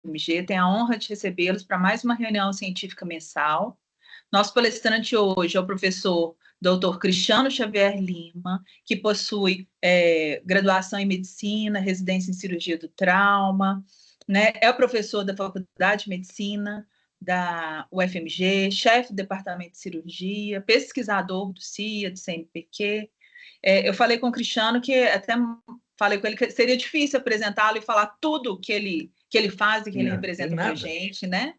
UFMG, tenho a honra de recebê-los para mais uma reunião científica mensal. Nosso palestrante hoje é o professor Dr. Cristiano Xavier Lima, que possui graduação em medicina, residência em cirurgia do trauma, né? É o professor da Faculdade de Medicina da UFMG, chefe do departamento de cirurgia, pesquisador do CIA, do CNPq. Eu falei com o Cristiano que até falei com ele que seria difícil apresentá-lo e falar tudo que ele faz e que ele representa para a gente, né?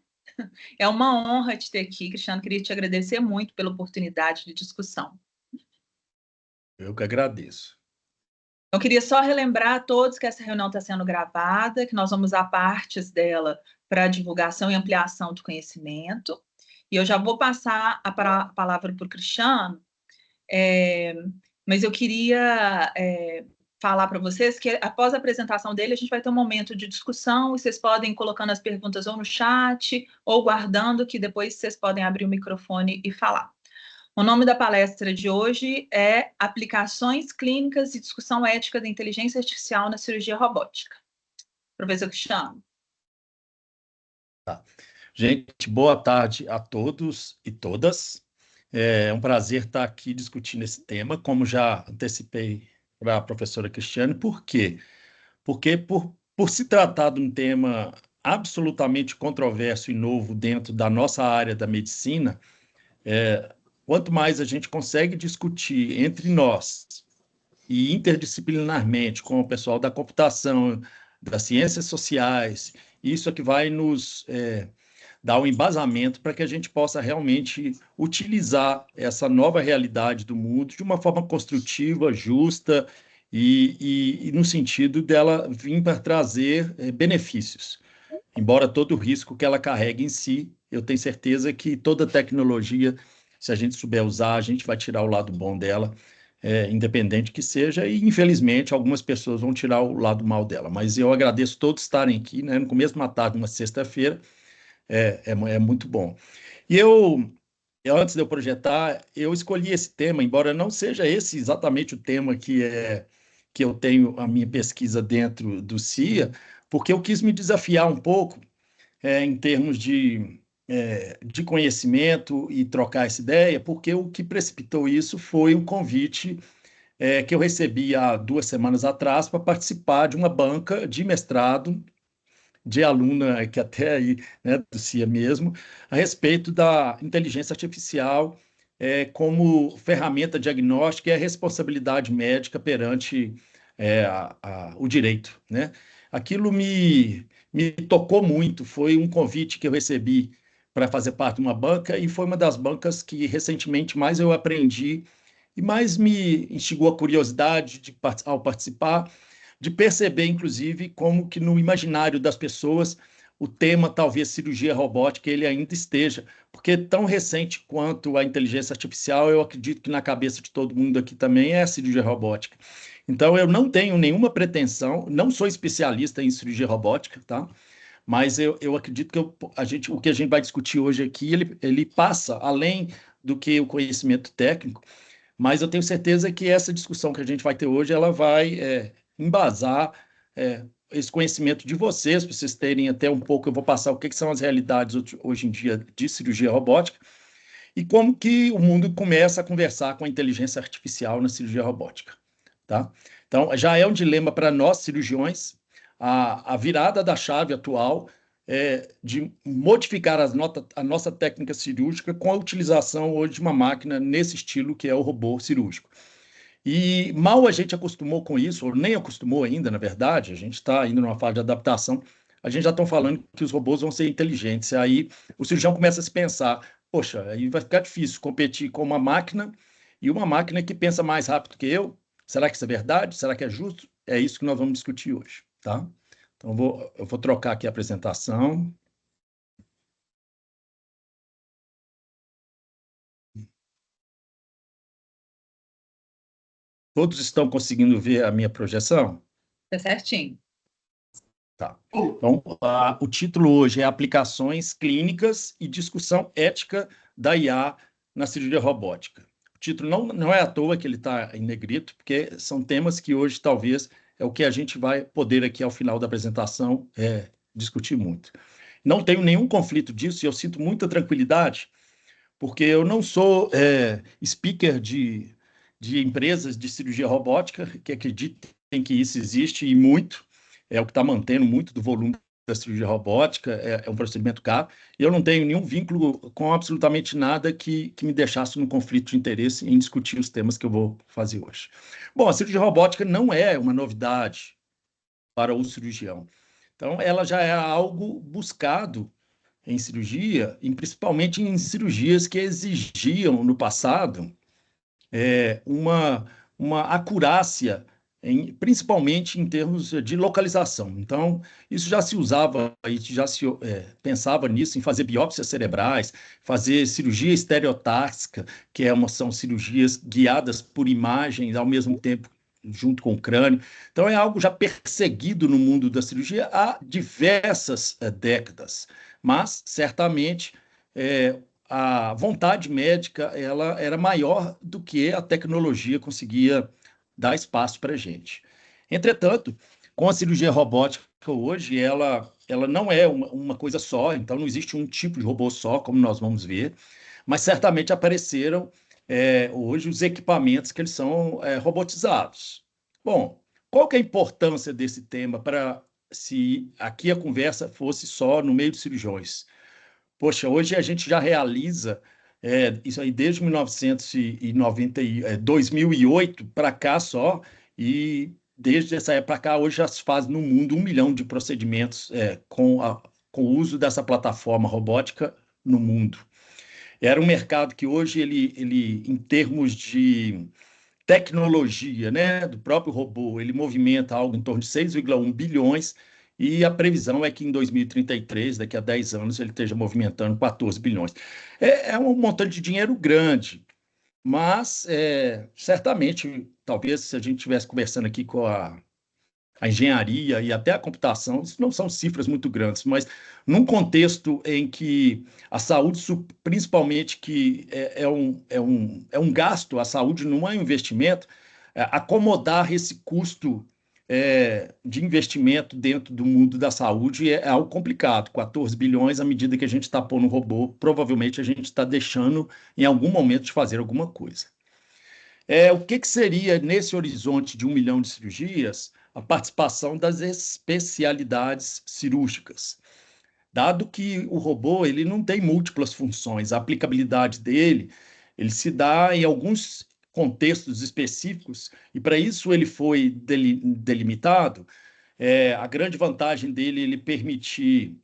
É uma honra te ter aqui, Cristiano. Queria te agradecer muito pela oportunidade de discussão. Eu que agradeço. Eu queria só relembrar a todos que essa reunião está sendo gravada, que nós vamos usar partes dela para divulgação e ampliação do conhecimento. E eu já vou passar a palavra para o Cristiano, mas eu queria falar para vocês que após a apresentação dele, a gente vai ter um momento de discussão e vocês podem ir colocando as perguntas ou no chat ou guardando, que depois vocês podem abrir o microfone e falar. O nome da palestra de hoje é Aplicações Clínicas e Discussão Ética da Inteligência Artificial na Cirurgia Robótica. Professor Cristiano. Tá. Gente, boa tarde a todos e todas. É um prazer estar aqui discutindo esse tema, como já antecipei para a professora Cristiane. Por quê? Porque por se tratar de um tema absolutamente controverso e novo dentro da nossa área da medicina, quanto mais a gente consegue discutir entre nós e interdisciplinarmente com o pessoal da computação, das ciências sociais, isso é que vai nos dar um embasamento para que a gente possa realmente utilizar essa nova realidade do mundo de uma forma construtiva, justa e no sentido dela vir para trazer benefícios. Embora todo o risco que ela carregue em si, eu tenho certeza que toda tecnologia, se a gente souber usar, a gente vai tirar o lado bom dela, independente que seja, e infelizmente algumas pessoas vão tirar o lado mal dela. Mas eu agradeço todos estarem aqui, né, no começo de uma tarde, uma sexta-feira, é muito bom. E antes de eu projetar, eu escolhi esse tema, embora não seja esse exatamente o tema que eu tenho a minha pesquisa dentro do CIA, porque eu quis me desafiar um pouco em termos de conhecimento e trocar essa ideia, porque o que precipitou isso foi um convite que eu recebi há 2 semanas atrás para participar de uma banca de mestrado de aluna, que até aí, né, do CIA mesmo, a respeito da inteligência artificial como ferramenta diagnóstica e a responsabilidade médica perante o direito, né? Aquilo me tocou muito, foi um convite que eu recebi para fazer parte de uma banca e foi uma das bancas que recentemente mais eu aprendi e mais me instigou a curiosidade ao participar, de perceber, inclusive, como que no imaginário das pessoas o tema, talvez, cirurgia robótica, ele ainda esteja, porque tão recente quanto a inteligência artificial, eu acredito que na cabeça de todo mundo aqui também é a cirurgia robótica. Então, eu não tenho nenhuma pretensão, não sou especialista em cirurgia robótica, tá? Mas eu acredito que o que a gente vai discutir hoje aqui, ele passa além do que o conhecimento técnico, mas eu tenho certeza que essa discussão que a gente vai ter hoje, ela vai embasar esse conhecimento de vocês, para vocês terem até um pouco, eu vou passar o que são as realidades hoje em dia de cirurgia robótica e como que o mundo começa a conversar com a inteligência artificial na cirurgia robótica, tá? Então, já é um dilema para nós, cirurgiões, a virada da chave atual de modificar a nossa técnica cirúrgica com a utilização hoje de uma máquina nesse estilo que é o robô cirúrgico. E mal a gente acostumou com isso, ou nem acostumou ainda, na verdade, a gente está indo numa fase de adaptação, a gente já está falando que os robôs vão ser inteligentes. Aí o cirurgião começa a se pensar, poxa, aí vai ficar difícil competir com uma máquina, e uma máquina que pensa mais rápido que eu. Será que isso é verdade? Será que é justo? É isso que nós vamos discutir hoje, tá? Então, eu vou trocar aqui a apresentação. Todos estão conseguindo ver a minha projeção? Tá certinho. Tá. Então, o título hoje é Aplicações Clínicas e Discussão Ética da IA na Cirurgia Robótica. O título não é à toa que ele está em negrito, porque são temas que hoje talvez é o que a gente vai poder aqui ao final da apresentação discutir muito. Não tenho nenhum conflito disso e eu sinto muita tranquilidade, porque eu não sou speaker de empresas de cirurgia robótica que acreditem que isso existe e muito, é o que está mantendo muito do volume da cirurgia robótica, é um procedimento caro, e eu não tenho nenhum vínculo com absolutamente nada que me deixasse num conflito de interesse em discutir os temas que eu vou fazer hoje. Bom, a cirurgia robótica não é uma novidade para o cirurgião. Então, ela já é algo buscado em cirurgia, e principalmente em cirurgias que exigiam no passado uma acurácia, principalmente em termos de localização. Então, isso já se usava, e já se pensava nisso, em fazer biópsias cerebrais, fazer cirurgia estereotáxica, que são cirurgias guiadas por imagens, ao mesmo tempo junto com o crânio. Então, é algo já perseguido no mundo da cirurgia há diversas décadas, mas, certamente, a vontade médica ela era maior do que a tecnologia conseguia dar espaço para a gente. Entretanto, com a cirurgia robótica hoje, ela não é uma coisa só, então não existe um tipo de robô só, como nós vamos ver, mas certamente apareceram hoje os equipamentos que eles são robotizados. Bom, qual que é a importância desse tema para se aqui a conversa fosse só no meio de cirurgiões? Poxa, hoje a gente já realiza isso aí desde 1990, 2008 para cá só, e desde essa época para cá, hoje já se faz no mundo 1 milhão de procedimentos com o uso dessa plataforma robótica no mundo. Era um mercado que hoje, em termos de tecnologia, né, do próprio robô, ele movimenta algo em torno de 6,1 bilhões, e a previsão é que em 2033, daqui a 10 anos, ele esteja movimentando 14 bilhões. É um montante de dinheiro grande, mas certamente, talvez, se a gente estivesse conversando aqui com a engenharia e até a computação, isso não são cifras muito grandes, mas num contexto em que a saúde, principalmente que é um gasto, a saúde não é um investimento, acomodar esse custo de investimento dentro do mundo da saúde é algo complicado. 14 bilhões, à medida que a gente está pondo um robô, provavelmente a gente está deixando em algum momento de fazer alguma coisa. O que seria, nesse horizonte de 1 milhão de cirurgias, a participação das especialidades cirúrgicas? Dado que o robô ele não tem múltiplas funções, a aplicabilidade dele ele se dá em alguns contextos específicos, e para isso ele foi delimitado. A grande vantagem dele ele permitir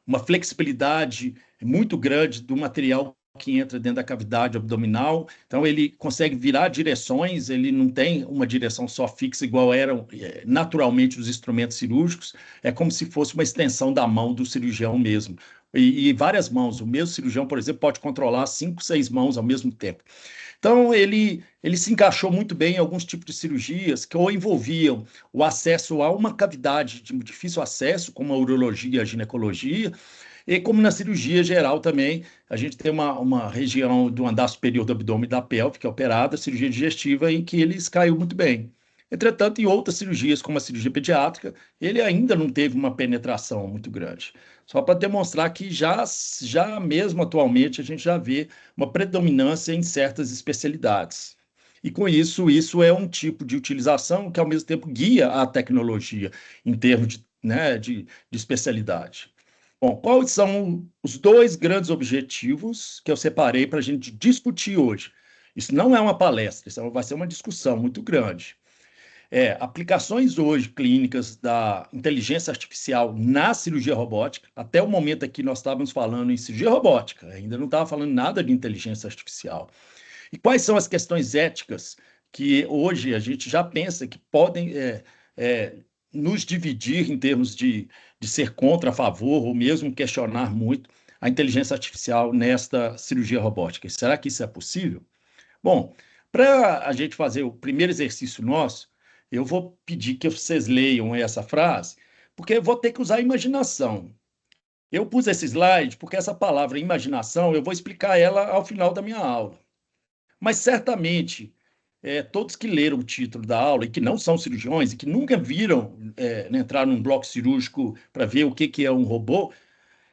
uma flexibilidade muito grande do material que entra dentro da cavidade abdominal. Então, ele consegue virar direções, ele não tem uma direção só fixa, igual eram naturalmente os instrumentos cirúrgicos, é como se fosse uma extensão da mão do cirurgião mesmo. E várias mãos, o mesmo cirurgião, por exemplo, pode controlar 5, 6 mãos ao mesmo tempo. Então, ele se encaixou muito bem em alguns tipos de cirurgias que ou envolviam o acesso a uma cavidade de difícil acesso, como a urologia, a ginecologia, e como na cirurgia geral também, a gente tem uma região do andar superior do abdômen e da pelve, que é operada, cirurgia digestiva, em que eles caiu muito bem. Entretanto, em outras cirurgias, como a cirurgia pediátrica, ele ainda não teve uma penetração muito grande. Só para demonstrar que já mesmo atualmente, a gente já vê uma predominância em certas especialidades. E com isso é um tipo de utilização que, ao mesmo tempo, guia a tecnologia em termos de especialidade. Bom, quais são os 2 grandes objetivos que eu separei para a gente discutir hoje? Isso não é uma palestra, isso vai ser uma discussão muito grande. Aplicações hoje clínicas da inteligência artificial na cirurgia robótica. Até o momento aqui nós estávamos falando em cirurgia robótica, ainda não estava falando nada de inteligência artificial. E quais são as questões éticas que hoje a gente já pensa que podem nos dividir em termos de ser contra, a favor, ou mesmo questionar muito a inteligência artificial nesta cirurgia robótica? Será que isso é possível? Bom, para a gente fazer o primeiro exercício nosso, eu vou pedir que vocês leiam essa frase, porque eu vou ter que usar a imaginação. Eu pus esse slide porque essa palavra imaginação, eu vou explicar ela ao final da minha aula. Mas certamente todos que leram o título da aula e que não são cirurgiões e que nunca viram entrar num bloco cirúrgico para ver o que é um robô,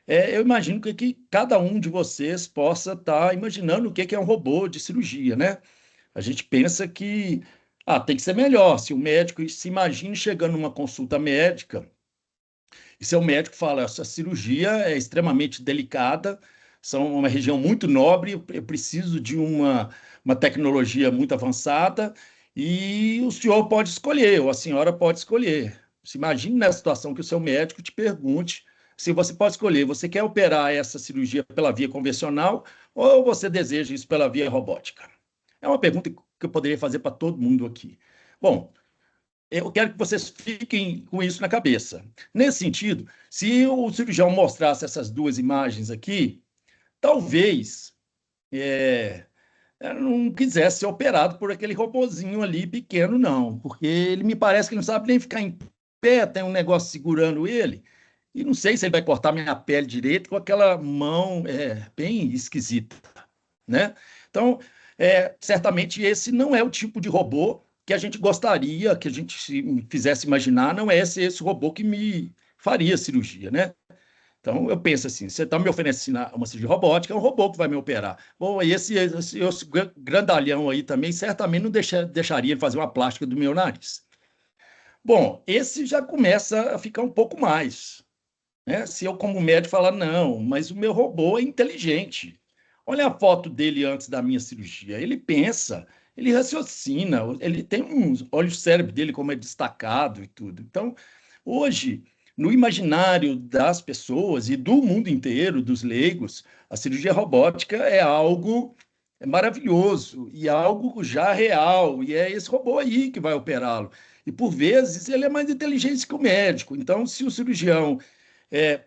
eu imagino que cada um de vocês possa estar imaginando o que é um robô de cirurgia, né? A gente pensa que tem que ser melhor. Se o médico se imagine chegando numa consulta médica e seu médico fala, essa cirurgia é extremamente delicada, são uma região muito nobre, eu preciso de uma tecnologia muito avançada e o senhor pode escolher, ou a senhora pode escolher. Se imagine nessa situação que o seu médico te pergunte se você pode escolher, você quer operar essa cirurgia pela via convencional ou você deseja isso pela via robótica? É uma pergunta que eu poderia fazer para todo mundo aqui. Bom, eu quero que vocês fiquem com isso na cabeça. Nesse sentido, se o cirurgião mostrasse essas duas imagens aqui, talvez eu não quisesse ser operado por aquele robozinho ali pequeno, não, porque ele me parece que não sabe nem ficar em pé, tem um negócio segurando ele, e não sei se ele vai cortar minha pele direito com aquela mão bem esquisita, né? Então, certamente esse não é o tipo de robô que a gente gostaria, que a gente fizesse imaginar, não é esse robô que me faria cirurgia, né? Então, eu penso assim, você está me oferecendo uma cirurgia robótica, é um robô que vai me operar. Bom, e esse grandalhão aí também, certamente não deixaria ele fazer uma plástica do meu nariz. Bom, esse já começa a ficar um pouco mais, né? Se eu, como médico, falar, não, mas o meu robô é inteligente. Olha a foto dele antes da minha cirurgia. Ele pensa, ele raciocina, ele tem olha o cérebro dele como é destacado e tudo. Então, hoje, no imaginário das pessoas e do mundo inteiro, dos leigos, a cirurgia robótica é algo maravilhoso e algo já real, e é esse robô aí que vai operá-lo. E, por vezes, ele é mais inteligente que o médico. Então, se o cirurgião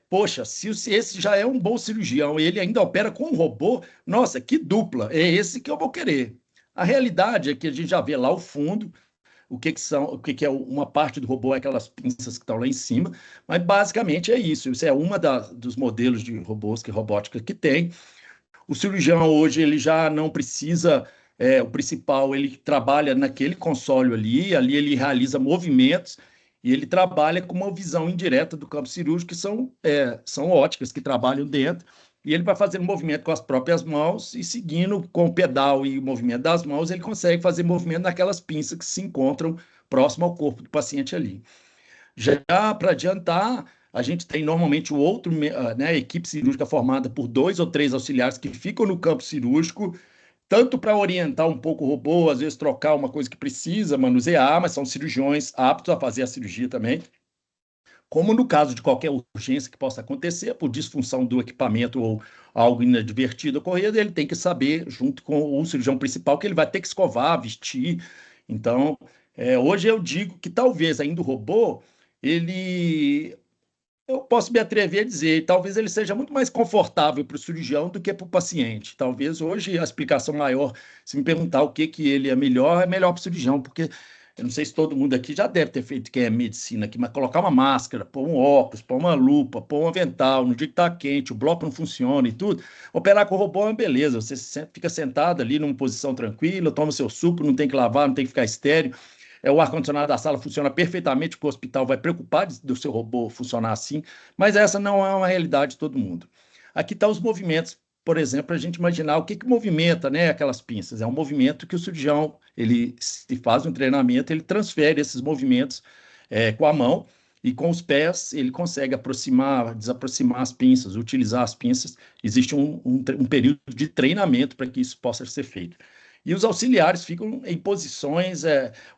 poxa, se esse já é um bom cirurgião e ele ainda opera com um robô, nossa, que dupla, é esse que eu vou querer. A realidade é que a gente já vê lá o fundo, o que é uma parte do robô, é aquelas pinças que estão lá em cima, mas basicamente é isso. Isso é uma dos modelos de robôs que robótica que tem. O cirurgião hoje ele já não precisa, o principal, ele trabalha naquele console ali ele realiza movimentos e ele trabalha com uma visão indireta do campo cirúrgico, que são óticas que trabalham dentro, e ele vai fazendo movimento com as próprias mãos e seguindo com o pedal e o movimento das mãos, ele consegue fazer movimento naquelas pinças que se encontram próximo ao corpo do paciente ali. Já para adiantar, a gente tem normalmente o outro, né, equipe cirúrgica formada por 2 ou 3 auxiliares que ficam no campo cirúrgico, tanto para orientar um pouco o robô, às vezes trocar uma coisa que precisa manusear, mas são cirurgiões aptos a fazer a cirurgia também. Como no caso de qualquer urgência que possa acontecer, por disfunção do equipamento ou algo inadvertido ocorrer, ele tem que saber, junto com o cirurgião principal, que ele vai ter que escovar, vestir. Então, hoje eu digo que talvez ainda o robô, ele eu posso me atrever a dizer, talvez ele seja muito mais confortável para o cirurgião do que para o paciente. Talvez hoje a explicação maior, se me perguntar o que ele é melhor para o cirurgião, porque eu não sei se todo mundo aqui já deve ter feito quem é medicina aqui, mas colocar uma máscara, pôr um óculos, pôr uma lupa, pôr um avental, no dia que está quente, o bloco não funciona e tudo, operar com o robô é uma beleza, você fica sentado ali numa posição tranquila, toma seu suco, não tem que lavar, não tem que ficar estéreo, o ar-condicionado da sala funciona perfeitamente, porque o hospital vai preocupar do seu robô funcionar assim, mas essa não é uma realidade de todo mundo. Aqui estão os movimentos, por exemplo, para a gente imaginar o que movimenta, né, aquelas pinças. É um movimento que o cirurgião, ele se faz um treinamento, ele transfere esses movimentos com a mão, e com os pés ele consegue aproximar, desaproximar as pinças, utilizar as pinças. Existe um período de treinamento para que isso possa ser feito. E os auxiliares ficam em posições,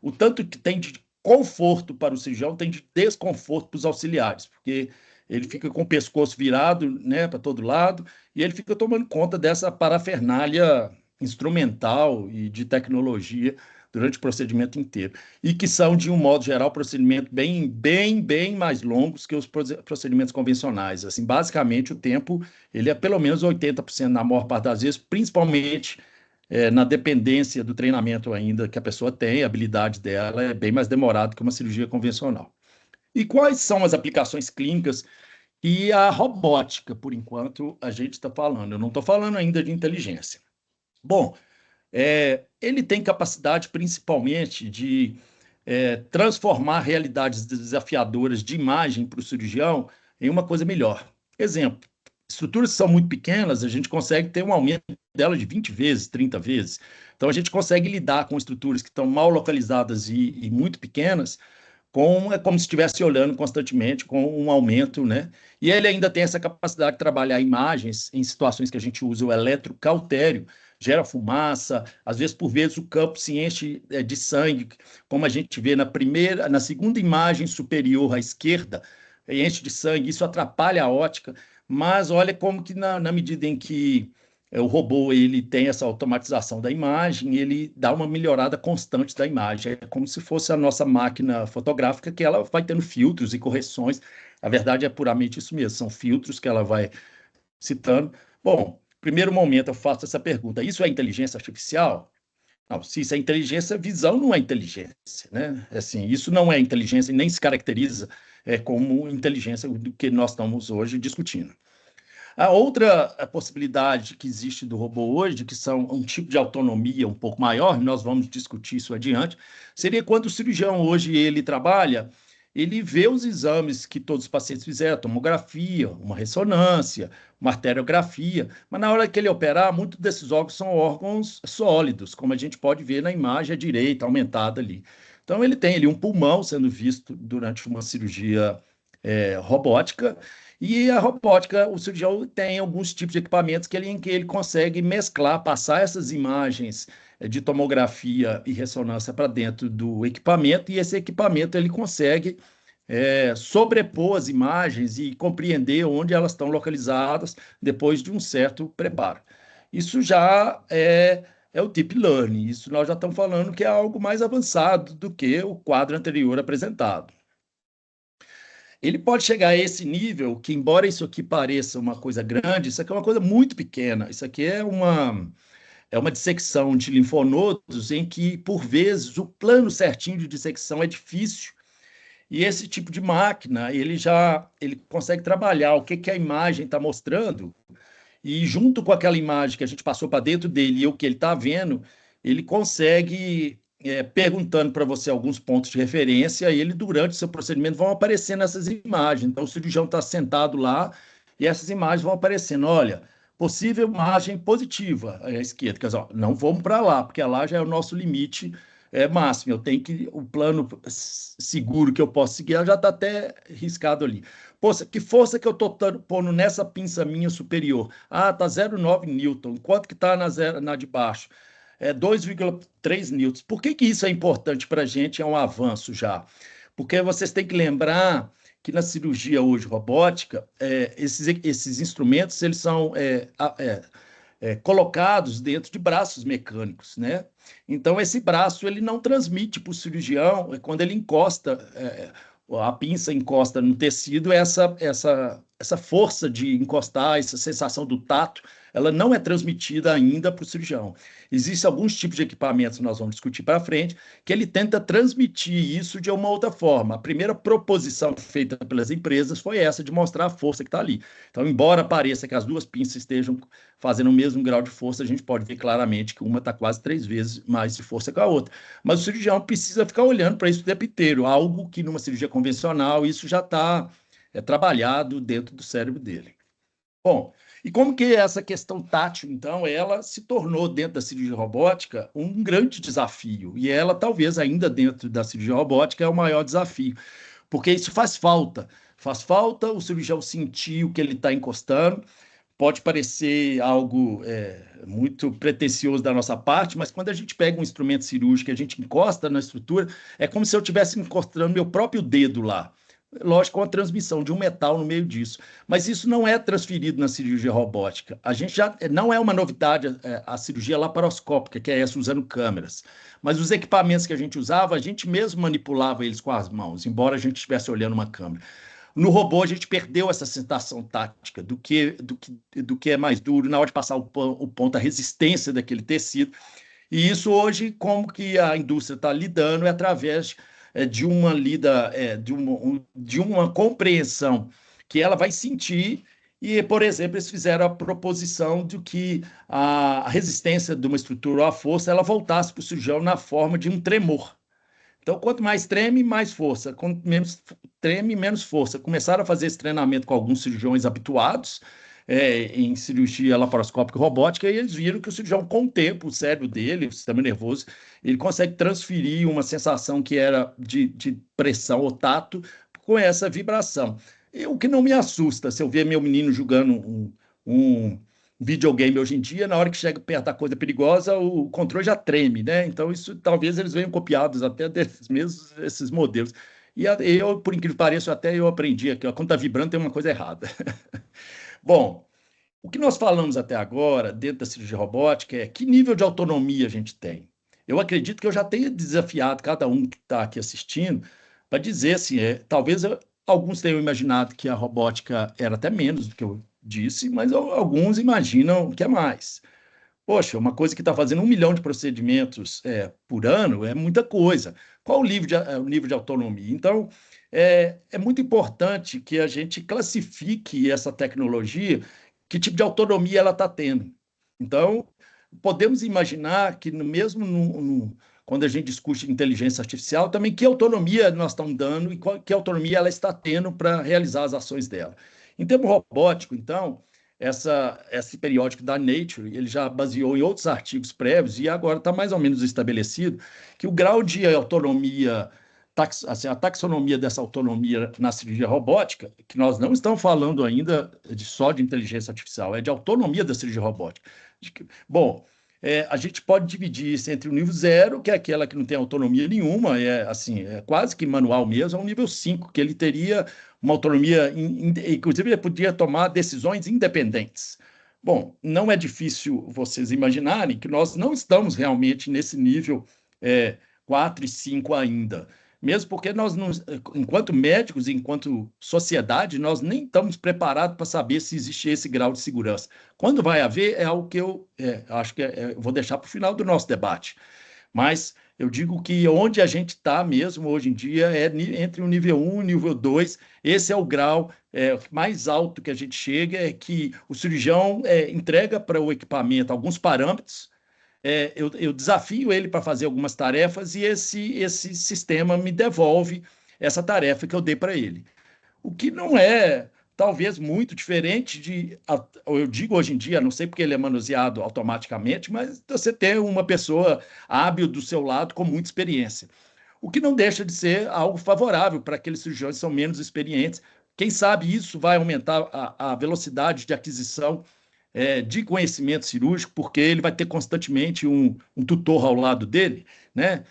o tanto que tem de conforto para o cirurgião, tem de desconforto para os auxiliares, porque ele fica com o pescoço virado, né, para todo lado, e ele fica tomando conta dessa parafernália instrumental e de tecnologia durante o procedimento inteiro. E que são, de um modo geral, procedimentos bem mais longos que os procedimentos convencionais. Assim, basicamente, o tempo ele é pelo menos 80% na maior parte das vezes, principalmente na dependência do treinamento ainda que a pessoa tem, a habilidade dela é bem mais demorado que uma cirurgia convencional. E quais são as aplicações clínicas e a robótica, por enquanto, a gente está falando? Eu não estou falando ainda de inteligência. Bom, Ele tem capacidade, principalmente, de transformar realidades desafiadoras de imagem para o cirurgião em uma coisa melhor. Exemplo, estruturas que são muito pequenas, a gente consegue ter um aumento dela de 20 vezes, 30 vezes. Então, a gente consegue lidar com estruturas que estão mal localizadas e muito pequenas, é como se estivesse olhando constantemente, com um aumento, né? E ele ainda tem essa capacidade de trabalhar imagens em situações que a gente usa o eletrocautério, gera fumaça, às vezes, por vezes, o campo se enche de sangue, como a gente vê na segunda imagem superior à esquerda, enche de sangue, isso atrapalha a ótica, mas olha como que na medida em que o robô ele tem essa automatização da imagem, ele dá uma melhorada constante da imagem. É como se fosse a nossa máquina fotográfica, que ela vai tendo filtros e correções. A verdade é puramente isso mesmo, são filtros que ela vai citando. Bom, primeiro momento eu faço essa pergunta: isso é inteligência artificial? Não, se isso é inteligência, visão não é inteligência, né? Assim, isso não é inteligência e nem se caracteriza como inteligência do que nós estamos hoje discutindo. A outra possibilidade que existe do robô hoje, que são um tipo de autonomia um pouco maior, nós vamos discutir isso adiante, seria quando o cirurgião hoje ele trabalha, ele vê os exames que todos os pacientes fizeram, tomografia, uma ressonância, uma arteriografia, mas na hora que ele operar, muitos desses órgãos são órgãos sólidos, como a gente pode ver na imagem à direita, aumentada ali. Então, ele tem ali um pulmão sendo visto durante uma cirurgia robótica, e a robótica, o cirurgião tem alguns tipos de equipamentos em que ele consegue mesclar, passar essas imagens de tomografia e ressonância para dentro do equipamento, e esse equipamento ele consegue sobrepor as imagens e compreender onde elas estão localizadas depois de um certo preparo. Isso já é o Deep Learning, isso nós já estamos falando que é algo mais avançado do que o quadro anterior apresentado. Ele pode chegar a esse nível que, embora isso aqui pareça uma coisa grande, isso aqui é uma coisa muito pequena. Isso aqui é uma dissecção de linfonodos em que, por vezes, o plano certinho de dissecção é difícil. E esse tipo de máquina, ele consegue trabalhar o que a imagem está mostrando, e junto com aquela imagem que a gente passou para dentro dele e o que ele está vendo, ele consegue, perguntando para você alguns pontos de referência, e ele, durante o seu procedimento, vão aparecendo essas imagens. Então, o cirurgião está sentado lá e essas imagens vão aparecendo. Olha, possível imagem positiva à esquerda. Quer dizer, ó, não vamos para lá, porque lá já é o nosso limite máximo. Eu tenho que, o plano seguro que eu posso seguir, já está até riscado ali. Poxa, que força que eu estou pondo nessa pinça minha superior? Ah, está 0,9 newton. Quanto que está na de baixo? 2,3 newtons. Por que isso é importante para a gente? É um avanço já. Porque vocês têm que lembrar que na cirurgia hoje robótica, esses instrumentos eles são colocados dentro de braços mecânicos, né? Então, esse braço ele não transmite para o cirurgião, quando ele encosta, a pinça encosta no tecido, essa força de encostar, essa sensação do tato, ela não é transmitida ainda para o cirurgião. Existem alguns tipos de equipamentos que nós vamos discutir para frente, que ele tenta transmitir isso de uma outra forma. A primeira proposição feita pelas empresas foi essa, de mostrar a força que está ali. Então, embora pareça que as duas pinças estejam fazendo o mesmo grau de força, a gente pode ver claramente que uma está quase 3 vezes mais de força que a outra. Mas o cirurgião precisa ficar olhando para isso o tempo inteiro, algo que numa cirurgia convencional isso já está trabalhado dentro do cérebro dele. Bom, e como que essa questão tátil, então, ela se tornou dentro da cirurgia robótica um grande desafio, e ela talvez ainda dentro da cirurgia robótica é o maior desafio, porque isso faz falta o cirurgião sentir o que ele está encostando. Pode parecer algo muito pretensioso da nossa parte, mas quando a gente pega um instrumento cirúrgico e a gente encosta na estrutura, é como se eu estivesse encostando meu próprio dedo lá. Lógico, com a transmissão de um metal no meio disso. Mas isso não é transferido na cirurgia robótica. A gente já não é uma novidade a cirurgia laparoscópica, que é essa usando câmeras. Mas os equipamentos que a gente usava, a gente mesmo manipulava eles com as mãos, embora a gente estivesse olhando uma câmera. No robô, a gente perdeu essa sensação tática do que é mais duro, na hora de passar o ponto, a resistência daquele tecido. E isso hoje, como que a indústria está lidando, é através de uma compreensão que ela vai sentir E, por exemplo, eles fizeram a proposição de que a resistência de uma estrutura ou a força ela voltasse para o cirurgião na forma de um tremor. Então, quanto mais treme, mais força. Quanto menos treme, menos força. Começaram a fazer esse treinamento com alguns cirurgiões habituados em cirurgia laparoscópica e robótica, e eles viram que o cirurgião, com o tempo, o cérebro dele, o sistema nervoso, ele consegue transferir uma sensação que era de pressão ou tato com essa vibração. E o que não me assusta, se eu ver meu menino jogando um videogame hoje em dia, na hora que chega perto da coisa perigosa, o controle já treme, né? Então, isso talvez eles venham copiados até desses mesmos esses modelos. E eu, por incrível que pareça, até eu aprendi aqui, ó, quando está vibrando tem uma coisa errada. Bom, o que nós falamos até agora, dentro da cirurgia robótica, é que nível de autonomia a gente tem. Eu acredito que eu já tenha desafiado cada um que está aqui assistindo para dizer assim, talvez alguns tenham imaginado que a robótica era até menos do que eu disse, mas alguns imaginam que é mais. Poxa, uma coisa que está fazendo 1 milhão de procedimentos por ano é muita coisa. Qual o nível de autonomia? Então, é muito importante que a gente classifique essa tecnologia, que tipo de autonomia ela está tendo. Então, podemos imaginar que mesmo quando a gente discute inteligência artificial, também que autonomia nós estamos dando e que autonomia ela está tendo para realizar as ações dela. Em termo robótico, então, esse periódico da Nature, ele já baseou em outros artigos prévios e agora está mais ou menos estabelecido que o grau de autonomia, a taxonomia dessa autonomia na cirurgia robótica, que nós não estamos falando ainda só de inteligência artificial, é de autonomia da cirurgia robótica. Bom, a gente pode dividir isso entre o nível 0, que é aquela que não tem autonomia nenhuma, é quase que manual mesmo, é o nível 5, que ele teria uma autonomia, inclusive ele podia tomar decisões independentes. Bom, não é difícil vocês imaginarem que nós não estamos realmente nesse nível 4 e 5 ainda. Mesmo porque nós, enquanto médicos, enquanto sociedade, nós nem estamos preparados para saber se existe esse grau de segurança. Quando vai haver, é algo que eu acho que vou deixar para o final do nosso debate. Mas eu digo que onde a gente está mesmo hoje em dia é entre o nível 1 e o nível 2. Esse é o grau mais alto que a gente chega, é que o cirurgião entrega para o equipamento alguns parâmetros, eu desafio ele para fazer algumas tarefas e esse sistema me devolve essa tarefa que eu dei para ele. O que não é, talvez, muito diferente eu digo hoje em dia, não sei porque ele é manuseado automaticamente, mas você tem uma pessoa hábil do seu lado com muita experiência. O que não deixa de ser algo favorável para aqueles cirurgiões que são menos experientes. Quem sabe isso vai aumentar a velocidade de aquisição de conhecimento cirúrgico, porque ele vai ter constantemente um tutor ao lado dele, né,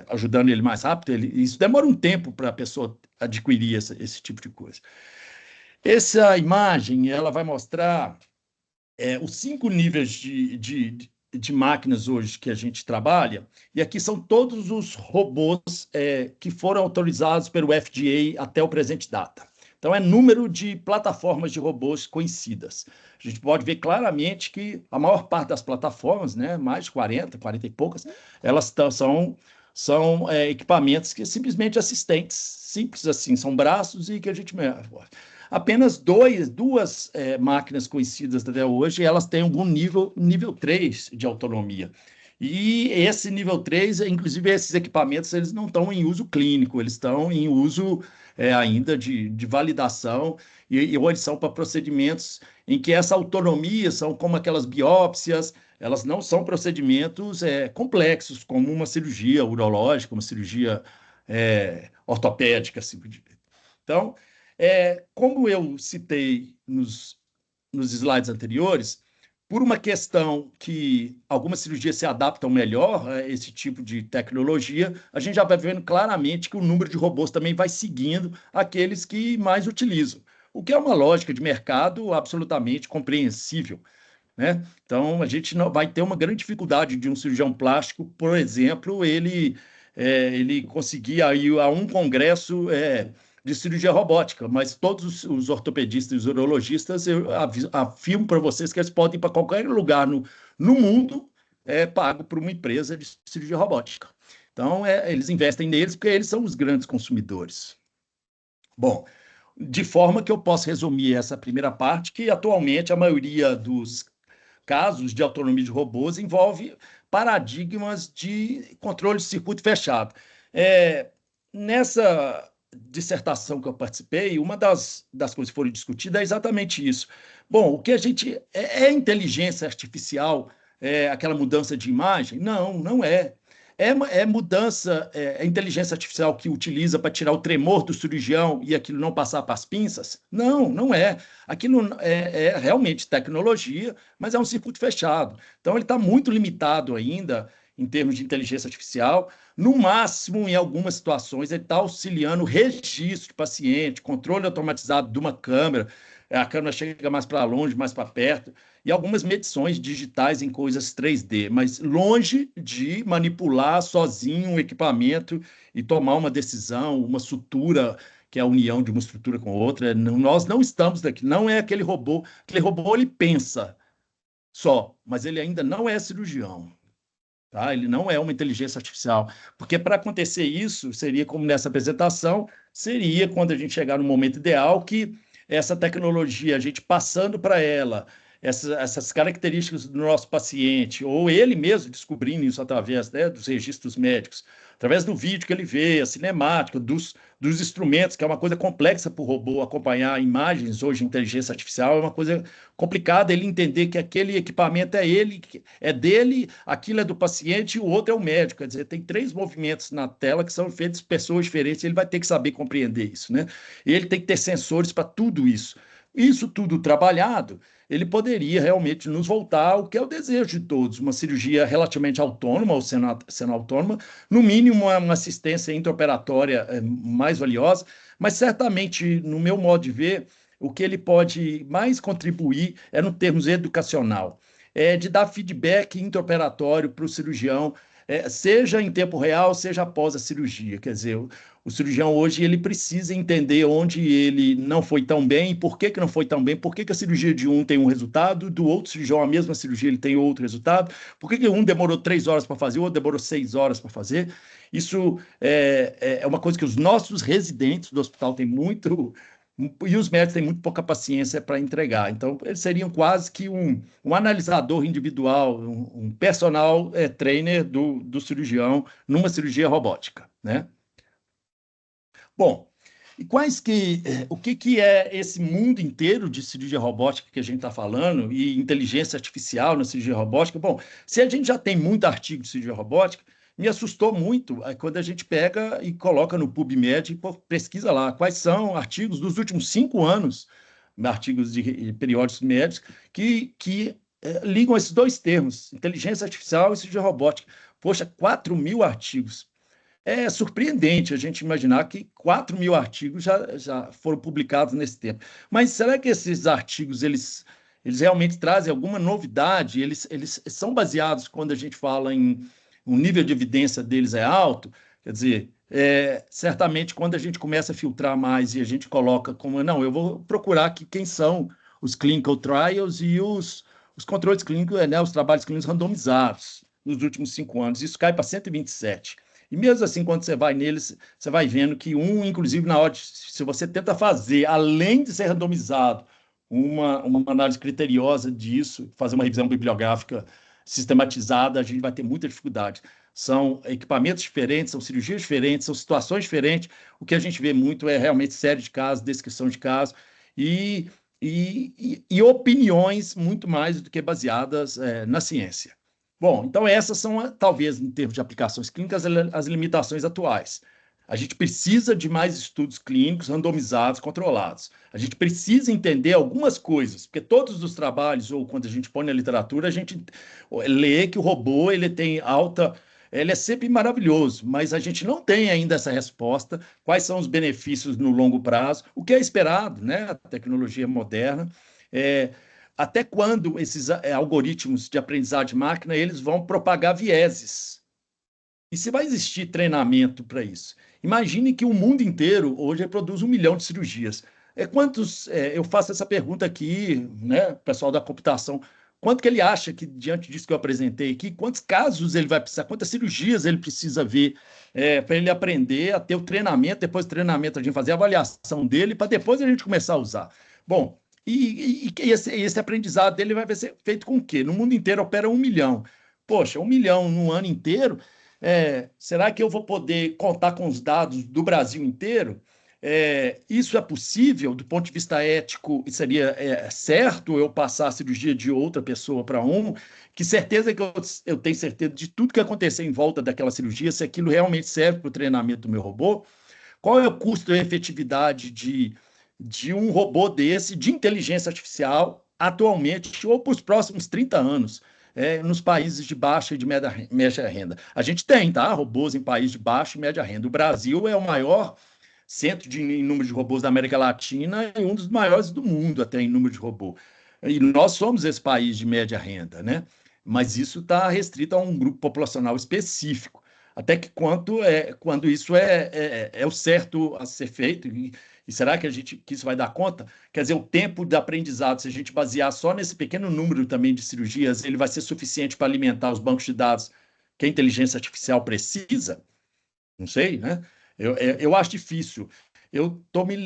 ajudando ele mais rápido. Isso demora um tempo para a pessoa adquirir esse tipo de coisa. Essa imagem ela vai mostrar os 5 níveis de máquinas hoje que a gente trabalha, e aqui são todos os robôs que foram autorizados pelo FDA até o presente data. Então, é número de plataformas de robôs conhecidas. A gente pode ver claramente que a maior parte das plataformas, né, mais de 40 e poucas, elas são equipamentos que simplesmente assistentes, simples assim, são braços e que a gente... Apenas duas máquinas conhecidas até hoje, elas têm algum nível 3 de autonomia. E esse nível 3, inclusive esses equipamentos, eles não estão em uso clínico, eles estão em uso ainda de validação, e ou eles são para procedimentos em que essa autonomia são como aquelas biópsias, elas não são procedimentos complexos, como uma cirurgia urológica, uma cirurgia ortopédica, assim por diante. Então, como eu citei nos slides anteriores, por uma questão que algumas cirurgias se adaptam melhor a esse tipo de tecnologia, a gente já vai vendo claramente que o número de robôs também vai seguindo aqueles que mais utilizam, o que é uma lógica de mercado absolutamente compreensível, né? Então, a gente não vai ter uma grande dificuldade de um cirurgião plástico, por exemplo, ele conseguir ir a um congresso de cirurgia robótica, mas todos os ortopedistas e os urologistas, eu afirmo para vocês que eles podem ir para qualquer lugar no mundo pago por uma empresa de cirurgia robótica. Então, eles investem neles porque eles são os grandes consumidores. Bom, de forma que eu possa resumir essa primeira parte, que atualmente a maioria dos casos de autonomia de robôs envolve paradigmas de controle de circuito fechado. Nessa dissertação que eu participei, uma das coisas que foram discutidas é exatamente isso. Bom, o que a gente... É inteligência artificial, aquela mudança de imagem? Não, não é. É mudança, é inteligência artificial que utiliza para tirar o tremor do cirurgião e aquilo não passar para as pinças? Não, não é. Aquilo é realmente tecnologia, mas é um circuito fechado. Então, ele está muito limitado ainda em termos de inteligência artificial. No máximo, em algumas situações, ele está auxiliando o registro de paciente, controle automatizado de uma câmera. A câmera chega mais para longe, mais para perto, e algumas medições digitais em coisas 3D, mas longe de manipular sozinho um equipamento e tomar uma decisão, uma sutura, que é a união de uma estrutura com outra. Nós não estamos daqui, não é aquele robô. Aquele robô, ele pensa só, mas ele ainda não é cirurgião. Tá? Ele não é uma inteligência artificial, porque para acontecer isso, seria como nessa apresentação, seria quando a gente chegar no momento ideal que essa tecnologia, a gente passando para ela essas características do nosso paciente, ou ele mesmo descobrindo isso através, né, dos registros médicos, através do vídeo que ele vê, a cinemática, dos instrumentos, que é uma coisa complexa para o robô acompanhar imagens hoje, inteligência artificial, é uma coisa complicada ele entender que aquele equipamento é ele, é dele, aquilo é do paciente e o outro é o médico. Quer dizer, tem 3 movimentos na tela que são feitos por pessoas diferentes, ele vai ter que saber compreender isso, né? E ele tem que ter sensores para tudo isso. Isso tudo trabalhado, ele poderia realmente nos voltar ao que é o desejo de todos, uma cirurgia relativamente autônoma, ou sendo autônoma, no mínimo uma assistência intraoperatória mais valiosa, mas certamente, no meu modo de ver, o que ele pode mais contribuir é no termos educacional, de dar feedback intraoperatório para o cirurgião, seja em tempo real, seja após a cirurgia. Quer dizer, o cirurgião hoje ele precisa entender onde ele não foi tão bem, por que não foi tão bem, por que a cirurgia de um tem um resultado, do outro cirurgião a mesma cirurgia ele tem outro resultado, por que um demorou 3 horas para fazer, o outro demorou 6 horas para fazer. Isso é uma coisa que os nossos residentes do hospital têm muito, e os médicos têm muito pouca paciência para entregar. Então, eles seriam quase que um analisador individual, um personal trainer do cirurgião numa cirurgia robótica, né? Bom, e o que é esse mundo inteiro de cirurgia robótica que a gente está falando e inteligência artificial na cirurgia robótica? Bom, se a gente já tem muito artigo de cirurgia robótica, me assustou muito quando a gente pega e coloca no PubMed e pesquisa lá quais são artigos dos últimos 5 anos, artigos de periódicos médicos, que ligam esses 2 termos, inteligência artificial e cirurgia robótica. Poxa, 4.000 artigos. É surpreendente a gente imaginar que 4.000 artigos já foram publicados nesse tempo. Mas será que esses artigos, eles realmente trazem alguma novidade? Eles são baseados, quando a gente fala em um nível de evidência deles é alto? Quer dizer, certamente quando a gente começa a filtrar mais e a gente coloca como, não, eu vou procurar aqui quem são os clinical trials e os controles clínicos, né, os trabalhos clínicos randomizados nos últimos 5 anos. Isso cai para 127. E mesmo assim, quando você vai neles, você vai vendo que inclusive na hora se você tenta fazer, além de ser randomizado, uma análise criteriosa disso, fazer uma revisão bibliográfica sistematizada, a gente vai ter muita dificuldade. São equipamentos diferentes, são cirurgias diferentes, são situações diferentes. O que a gente vê muito é realmente série de casos, descrição de casos e opiniões muito mais do que baseadas na ciência. Bom, então essas são, talvez, em termos de aplicações clínicas, as limitações atuais. A gente precisa de mais estudos clínicos randomizados, controlados. A gente precisa entender algumas coisas, porque todos os trabalhos, ou quando a gente põe na literatura, a gente lê que o robô ele tem alta... Ele é sempre maravilhoso, mas a gente não tem ainda essa resposta. Quais são os benefícios no longo prazo? O que é esperado, né? A tecnologia moderna. Até quando esses algoritmos de aprendizagem de máquina eles vão propagar vieses? E se vai existir treinamento para isso? Imagine que o mundo inteiro hoje produz 1 milhão de cirurgias. Eu faço essa pergunta aqui, né, pessoal da computação, quanto que ele acha que, diante disso que eu apresentei aqui, quantos casos ele vai precisar, quantas cirurgias ele precisa ver para ele aprender a ter o treinamento, depois do treinamento a gente fazer a avaliação dele, para depois a gente começar a usar. Bom, e esse aprendizado dele vai ser feito com o quê? No mundo inteiro opera 1 milhão. Poxa, 1 milhão no ano inteiro, será que eu vou poder contar com os dados do Brasil inteiro? Isso é possível do ponto de vista ético? Seria certo eu passar a cirurgia de outra pessoa para um? Que certeza que eu tenho certeza de tudo que acontecer em volta daquela cirurgia, se aquilo realmente serve para o treinamento do meu robô? Qual é o custo e a efetividade de um robô desse, de inteligência artificial, atualmente ou para os próximos 30 anos? Nos países de baixa e de média renda. A gente tem, tá? Robôs em países de baixa e média renda. O Brasil é o maior centro em número de robôs da América Latina e um dos maiores do mundo até em número de robô. E nós somos esse país de média renda, né? Mas isso está restrito a um grupo populacional específico. Até que quando isso é o certo a ser feito, e será que isso vai dar conta? Quer dizer, o tempo de aprendizado, se a gente basear só nesse pequeno número também de cirurgias, ele vai ser suficiente para alimentar os bancos de dados que a inteligência artificial precisa? Não sei, né? Eu acho difícil. Eu estou me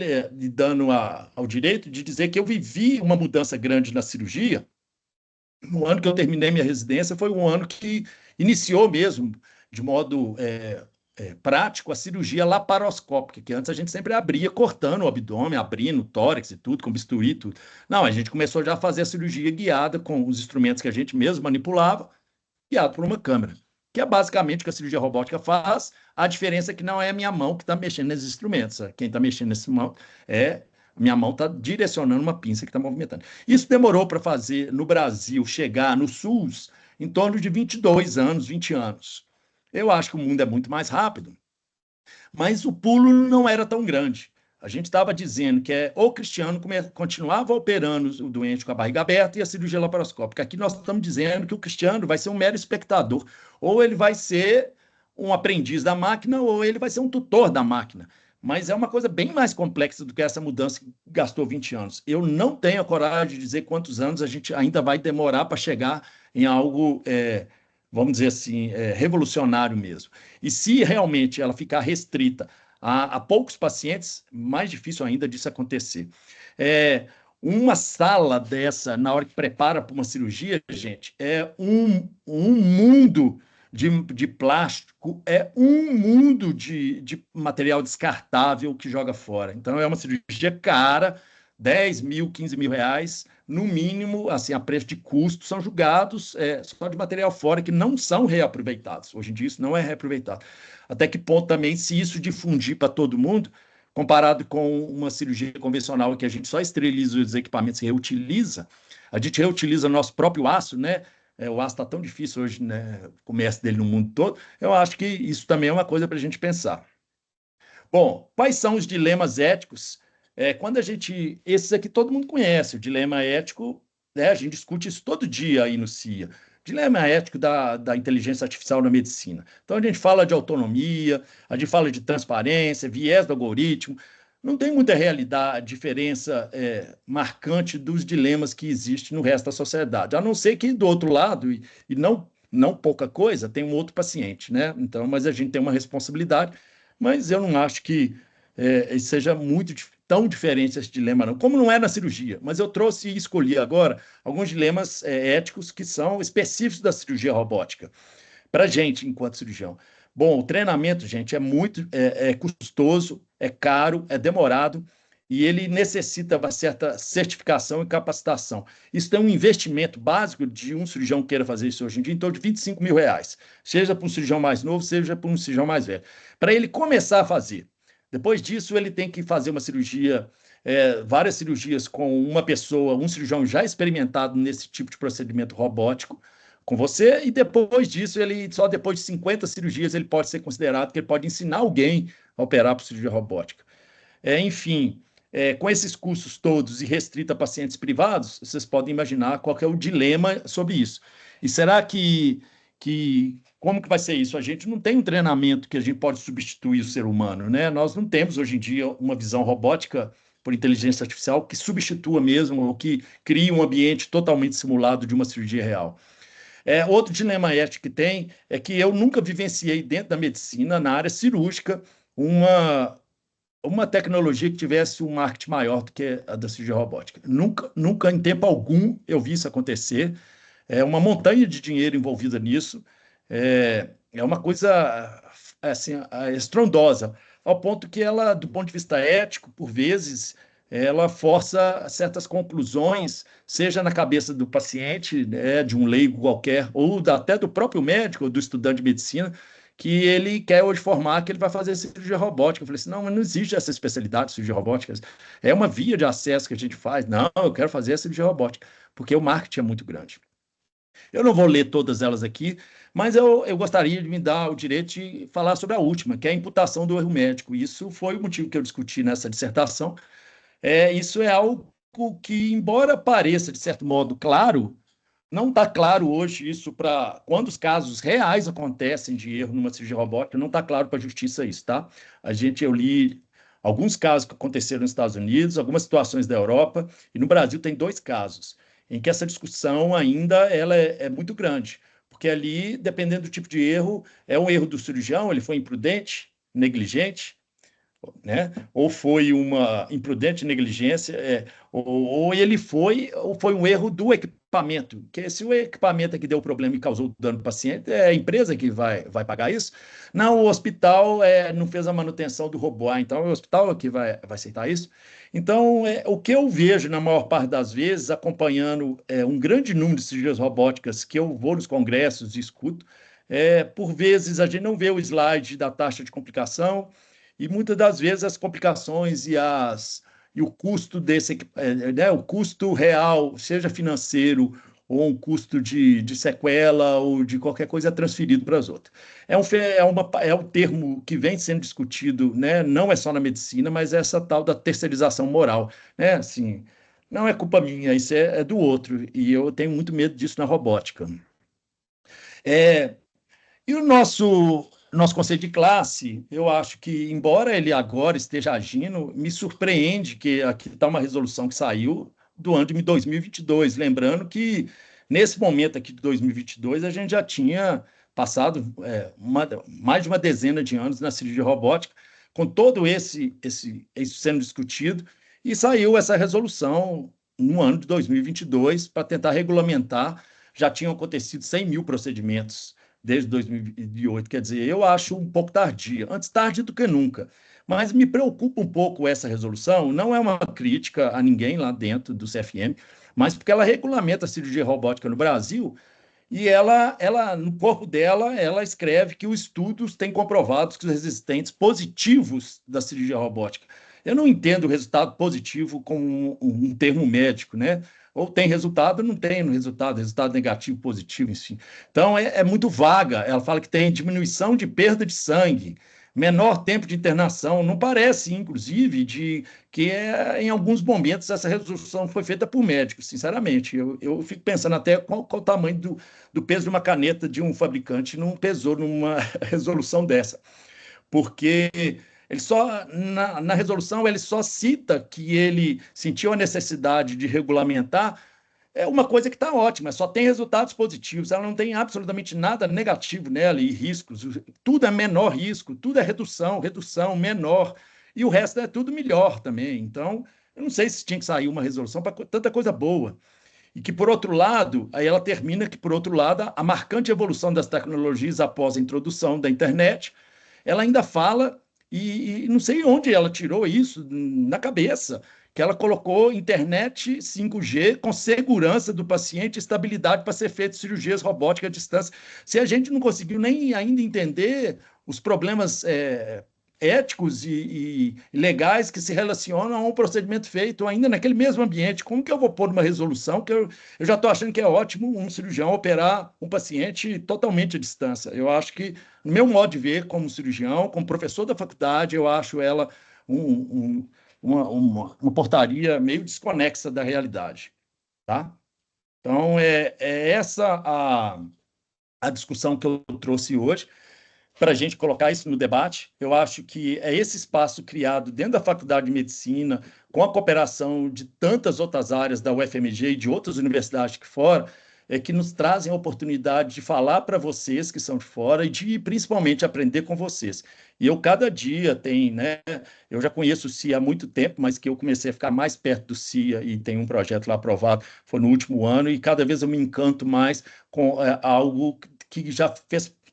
dando ao direito de dizer que eu vivi uma mudança grande na cirurgia. No ano que eu terminei minha residência, foi um ano que iniciou mesmo, de modo prático, a cirurgia laparoscópica, que antes a gente sempre abria cortando o abdômen, abrindo o tórax e tudo, com bisturi e tudo. Não, a gente começou já a fazer a cirurgia guiada com os instrumentos que a gente mesmo manipulava, guiado por uma câmera, que é basicamente o que a cirurgia robótica faz. A diferença é que não é a minha mão que está mexendo nesses instrumentos. Quem está mexendo nesse mão a minha mão está direcionando uma pinça que está movimentando. Isso demorou para fazer no Brasil chegar no SUS em torno de 22 anos, 20 anos. Eu acho que o mundo é muito mais rápido, mas o pulo não era tão grande. A gente estava dizendo que o Cristiano continuava operando o doente com a barriga aberta e a cirurgia laparoscópica. Aqui nós estamos dizendo que o Cristiano vai ser um mero espectador, ou ele vai ser um aprendiz da máquina, ou ele vai ser um tutor da máquina. Mas é uma coisa bem mais complexa do que essa mudança que gastou 20 anos. Eu não tenho a coragem de dizer quantos anos a gente ainda vai demorar para chegar em algo, vamos dizer assim, revolucionário mesmo. E se realmente ela ficar restrita a poucos pacientes, mais difícil ainda disso acontecer. Uma sala dessa, na hora que prepara para uma cirurgia, gente, é um mundo de plástico, é um mundo de material descartável que joga fora. Então, é uma cirurgia cara, 10 mil, 15 mil reais, no mínimo, assim, a preço de custo, são julgados só de material fora que não são reaproveitados. Hoje em dia, isso não é reaproveitado. Até que ponto também, se isso difundir para todo mundo, comparado com uma cirurgia convencional que a gente só esteriliza os equipamentos e reutiliza, a gente reutiliza nosso próprio aço, né? O aço está tão difícil hoje, né? O comércio dele no mundo todo. Eu acho que isso também é uma coisa para a gente pensar. Bom, quais são os dilemas éticos? Quando a gente. Esses aqui todo mundo conhece, o dilema ético, né? A gente discute isso todo dia aí no CIA. Dilema ético da inteligência artificial na medicina. Então, a gente fala de autonomia, a gente fala de transparência, viés do algoritmo. Não tem muita realidade, diferença marcante dos dilemas que existem no resto da sociedade, a não ser que do outro lado, e não pouca coisa, tem um outro paciente, né? Então, mas a gente tem uma responsabilidade, mas eu não acho que seja tão diferente esse dilema, não. Como não é na cirurgia, mas eu trouxe e escolhi agora alguns dilemas éticos que são específicos da cirurgia robótica, para a gente, enquanto cirurgião. Bom, o treinamento, gente, é muito custoso, é caro, é demorado, e ele necessita uma certa certificação e capacitação. Isso tem um investimento básico de um cirurgião que queira fazer isso hoje em dia, em torno de 25 mil reais, seja para um cirurgião mais novo, seja para um cirurgião mais velho. Para ele começar a fazer. Depois disso, ele tem que fazer uma cirurgia, várias cirurgias com uma pessoa, um cirurgião já experimentado nesse tipo de procedimento robótico, com você, e depois disso, só depois de 50 cirurgias, ele pode ser considerado que ele pode ensinar alguém a operar por cirurgia robótica. Enfim, com esses custos todos e restrito a pacientes privados, vocês podem imaginar qual é o dilema sobre isso. E será como que vai ser isso? A gente não tem um treinamento que a gente pode substituir o ser humano, né? Nós não temos, hoje em dia, uma visão robótica por inteligência artificial que substitua mesmo ou que crie um ambiente totalmente simulado de uma cirurgia real. Outro dilema ético que tem é que eu nunca vivenciei dentro da medicina, na área cirúrgica, uma tecnologia que tivesse um marketing maior do que a da cirurgia robótica. Nunca, em tempo algum, eu vi isso acontecer. É uma montanha de dinheiro envolvida nisso. É uma coisa assim, estrondosa, ao ponto que ela, do ponto de vista ético, por vezes, ela força certas conclusões, seja na cabeça do paciente, né, de um leigo qualquer, ou até do próprio médico, ou do estudante de medicina, que ele quer hoje formar que ele vai fazer cirurgia robótica. Eu falei assim, não, mas não existe essa especialidade de cirurgia robótica. É uma via de acesso que a gente faz. Não, eu quero fazer a cirurgia robótica, porque o marketing é muito grande. Eu não vou ler todas elas aqui, mas eu gostaria de me dar o direito de falar sobre a última, que é a imputação do erro médico. Isso foi o motivo que eu discuti nessa dissertação. Isso é algo que, embora pareça, de certo modo, claro, não está claro hoje isso para quando os casos reais acontecem de erro numa cirurgia robótica, não está claro para a justiça isso, tá? Eu li alguns casos que aconteceram nos Estados Unidos, algumas situações da Europa, e no Brasil tem 2 casos em que essa discussão ainda ela é muito grande, porque ali, dependendo do tipo de erro, é um erro do cirurgião, ele foi imprudente, negligente, né? Ou foi uma imprudente negligência, ou foi um erro do equipamento, que se o equipamento é que deu o problema e causou dano para o paciente, é a empresa que vai pagar isso. Não, o hospital não fez a manutenção do robô, então é o hospital que vai aceitar isso. Então, o que eu vejo, na maior parte das vezes, acompanhando um grande número de cirurgias robóticas que eu vou nos congressos e escuto, por vezes a gente não vê o slide da taxa de complicação, e muitas das vezes as complicações e o custo o custo real, seja financeiro ou um custo de sequela ou de qualquer coisa, é transferido para as outras. É um termo que vem sendo discutido, né? Não é só na medicina, mas é essa tal da terceirização moral, né? Assim, não é culpa minha, isso é do outro, e eu tenho muito medo disso na robótica. E o nosso conselho de classe, eu acho que, embora ele agora esteja agindo, me surpreende que aqui está uma resolução que saiu do ano de 2022, lembrando que, nesse momento aqui de 2022, a gente já tinha passado mais de uma dezena de anos na cirurgia robótica, com todo isso sendo discutido, e saiu essa resolução no ano de 2022 para tentar regulamentar. Já tinham acontecido 100 mil procedimentos desde 2008, quer dizer, eu acho um pouco tardia, antes tarde do que nunca. Mas me preocupa um pouco essa resolução, não é uma crítica a ninguém lá dentro do CFM, mas porque ela regulamenta a cirurgia robótica no Brasil e ela no corpo dela, ela escreve que os estudos têm comprovado que os resultados positivos da cirurgia robótica. Eu não entendo o resultado positivo como um termo médico, né? Ou tem resultado, não tem resultado negativo, positivo, enfim. Então, é muito vaga. Ela fala que tem diminuição de perda de sangue, menor tempo de internação. Não parece, inclusive, que em alguns momentos essa resolução foi feita por médicos, sinceramente. Eu fico pensando até qual o tamanho do peso de uma caneta de um fabricante não pesou numa resolução dessa. Porque na resolução ele só cita que ele sentiu a necessidade de regulamentar uma coisa que está ótima, só tem resultados positivos, ela não tem absolutamente nada negativo nela e riscos, tudo é menor risco, tudo é redução, menor, e o resto é tudo melhor também. Então, eu não sei se tinha que sair uma resolução para tanta coisa boa. E que, por outro lado, aí ela termina que, por outro lado, a marcante evolução das tecnologias após a introdução da internet, ela ainda fala, e não sei onde ela tirou isso na cabeça, que ela colocou internet 5G com segurança do paciente, estabilidade para ser feito cirurgias robóticas à distância. Se a gente não conseguiu nem ainda entender os problemas éticos e legais que se relacionam a um procedimento feito ainda naquele mesmo ambiente, como que eu vou pôr uma resolução que eu já estou achando que é ótimo um cirurgião operar um paciente totalmente à distância? Eu acho que, no meu modo de ver, como cirurgião, como professor da faculdade, eu acho ela uma portaria meio desconexa da realidade, tá? Então, é essa a discussão que eu trouxe hoje para a gente colocar isso no debate. Eu acho que é esse espaço criado dentro da Faculdade de Medicina, com a cooperação de tantas outras áreas da UFMG e de outras universidades aqui fora, que nos trazem a oportunidade de falar para vocês que são de fora e de, principalmente, aprender com vocês. E eu, cada dia, né? Eu já conheço o CIA há muito tempo, mas que eu comecei a ficar mais perto do CIA e tem um projeto lá aprovado, foi no último ano, e cada vez eu me encanto mais com algo que já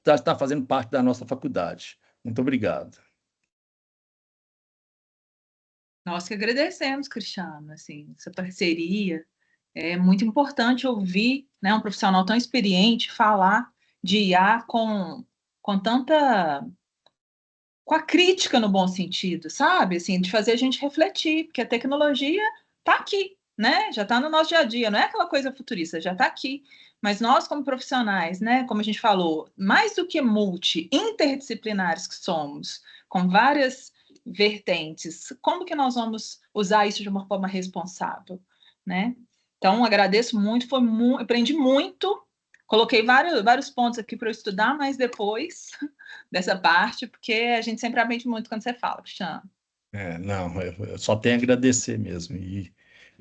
está fazendo parte da nossa faculdade. Muito obrigado. Nós que agradecemos, Cristiano, assim, essa parceria. É muito importante ouvir, né, um profissional tão experiente falar de IA com tanta... com a crítica no bom sentido, sabe? Assim, de fazer a gente refletir, porque a tecnologia está aqui, né? Já está no nosso dia a dia, não é aquela coisa futurista, já está aqui. Mas nós, como profissionais, né, como a gente falou, mais do que interdisciplinares que somos, com várias vertentes, como que nós vamos usar isso de uma forma responsável, né? Então, agradeço muito, aprendi muito, coloquei vários pontos aqui para eu estudar, mas depois dessa parte, porque a gente sempre aprende muito quando você fala, Cristiano. Não, eu só tenho a agradecer mesmo. E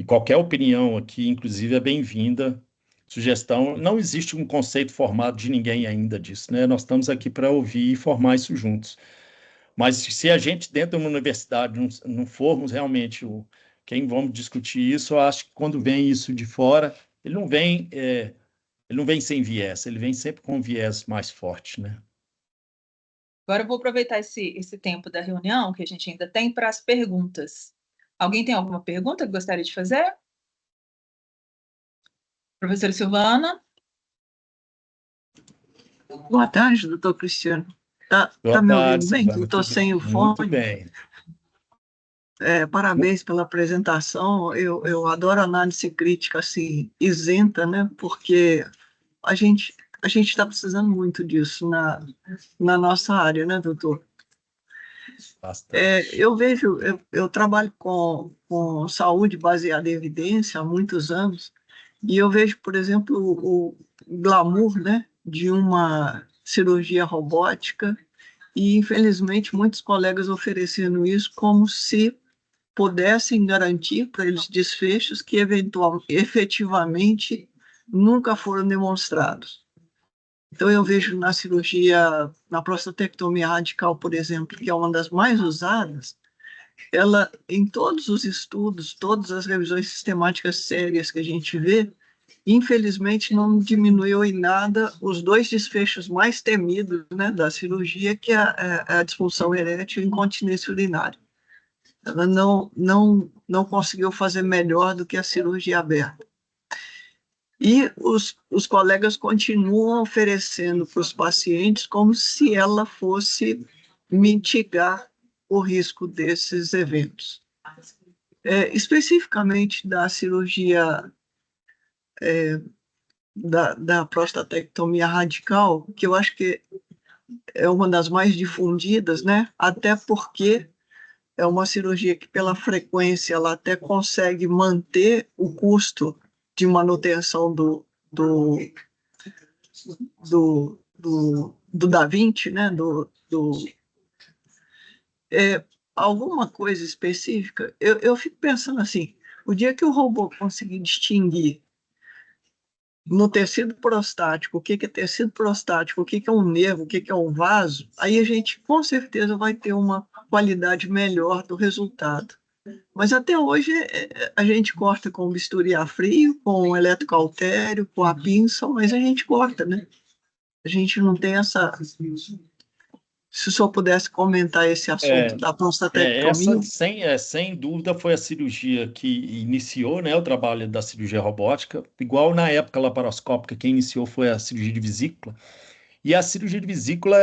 qualquer opinião aqui, inclusive, é bem-vinda. Sugestão, não existe um conceito formado de ninguém ainda disso, né? Nós estamos aqui para ouvir e formar isso juntos. Mas se a gente, dentro de uma universidade, não formos realmente quem vamos discutir isso, eu acho que quando vem isso de fora, ele não vem sem viés, ele vem sempre com um viés mais forte, né? Agora eu vou aproveitar esse tempo da reunião que a gente ainda tem para as perguntas. Alguém tem alguma pergunta que gostaria de fazer? Professora Silvana? Boa tarde, doutor Cristiano. Boa Me tarde, ouvindo bem? Silvana. Eu estou sem o Muito fone. bem. Parabéns pela apresentação. Eu adoro análise crítica assim, isenta, né? Porque a gente está precisando muito disso na nossa área, né, doutor? Bastante. Eu trabalho com saúde baseada em evidência há muitos anos, e eu vejo, por exemplo, o glamour, né, de uma cirurgia robótica, e infelizmente muitos colegas oferecendo isso como se pudessem garantir para eles desfechos que efetivamente nunca foram demonstrados. Então, eu vejo na cirurgia, na prostatectomia radical, por exemplo, que é uma das mais usadas, ela, em todos os estudos, todas as revisões sistemáticas sérias que a gente vê, infelizmente não diminuiu em nada os dois desfechos mais temidos, né, da cirurgia, que é a disfunção erétil e a incontinência urinária. Ela não conseguiu fazer melhor do que a cirurgia aberta. E os colegas continuam oferecendo para os pacientes como se ela fosse mitigar o risco desses eventos. Especificamente da cirurgia da prostatectomia radical, que eu acho que é uma das mais difundidas, né? Até porque é uma cirurgia que, pela frequência, ela até consegue manter o custo de manutenção do Da Vinci, né? Alguma coisa específica. Eu fico pensando assim, o dia que o robô conseguir distinguir no tecido prostático, o que é tecido prostático, o que é um nervo, o que é um vaso, aí a gente com certeza vai ter uma qualidade melhor do resultado. Mas até hoje a gente corta com bisturi a frio, com eletrocautério, com a pinça, mas a gente corta, né? A gente não tem essa... Se o senhor pudesse comentar esse assunto da prostatectomia. Essa, sem dúvida, foi a cirurgia que iniciou, né, o trabalho da cirurgia robótica. Igual na época laparoscópica, quem iniciou foi a cirurgia de vesícula. E a cirurgia de vesícula,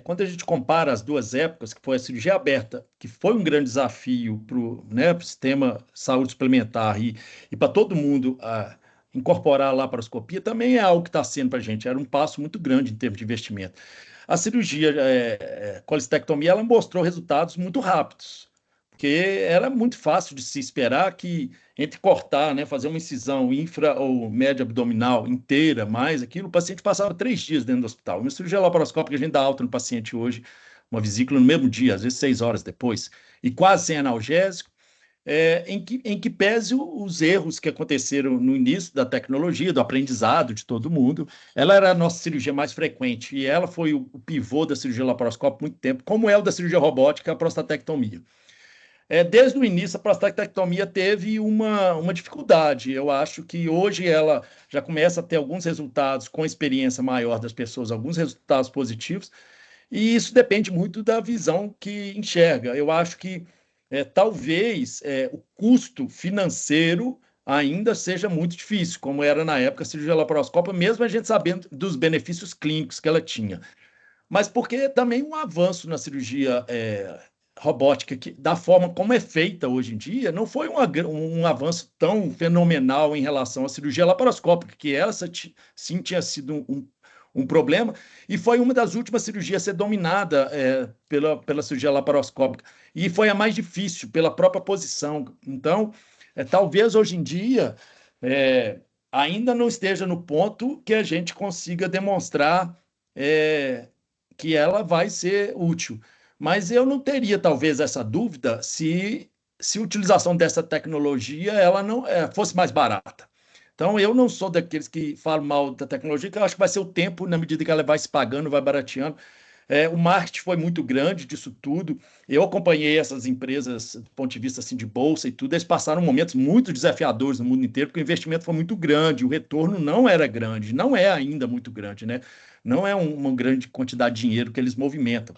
quando a gente compara as duas épocas, que foi a cirurgia aberta, que foi um grande desafio para o, né, sistema de saúde suplementar e para todo mundo incorporar a laparoscopia, também é algo que está sendo para a gente. Era um passo muito grande em termos de investimento. A cirurgia colestectomia, ela mostrou resultados muito rápidos, porque ela é muito fácil de se esperar que entre cortar, né, fazer uma incisão infra ou média abdominal inteira, mais aquilo, o paciente passava 3 dias dentro do hospital. Uma cirurgia laparoscópica, a gente dá alta no paciente hoje, uma vesícula no mesmo dia, às vezes 6 horas depois, e quase sem analgésico, em que pese os erros que aconteceram no início da tecnologia, do aprendizado de todo mundo. Ela era a nossa cirurgia mais frequente e ela foi o pivô da cirurgia laparoscópica por muito tempo, como é o da cirurgia robótica, a prostatectomia. Desde o início, a prostatectomia teve uma dificuldade. Eu acho que hoje ela já começa a ter alguns resultados com experiência maior das pessoas, alguns resultados positivos, e isso depende muito da visão que enxerga. Eu acho que talvez o custo financeiro ainda seja muito difícil, como era na época a cirurgia laparoscópica, mesmo a gente sabendo dos benefícios clínicos que ela tinha. Mas porque também um avanço na cirurgia robótica, que, da forma como é feita hoje em dia, não foi um avanço tão fenomenal em relação à cirurgia laparoscópica, que essa sim tinha sido um problema, e foi uma das últimas cirurgias a ser dominada pela cirurgia laparoscópica, e foi a mais difícil, pela própria posição. Então, talvez hoje em dia ainda não esteja no ponto que a gente consiga demonstrar que ela vai ser útil. Mas eu não teria, talvez, essa dúvida se a utilização dessa tecnologia ela não fosse mais barata. Então, eu não sou daqueles que falam mal da tecnologia, que eu acho que vai ser o tempo, na medida que ela vai se pagando, vai barateando. O marketing foi muito grande disso tudo. Eu acompanhei essas empresas do ponto de vista assim, de bolsa e tudo. Eles passaram momentos muito desafiadores no mundo inteiro, porque o investimento foi muito grande, o retorno não era grande, não é ainda muito grande, né? Não é uma grande quantidade de dinheiro que eles movimentam.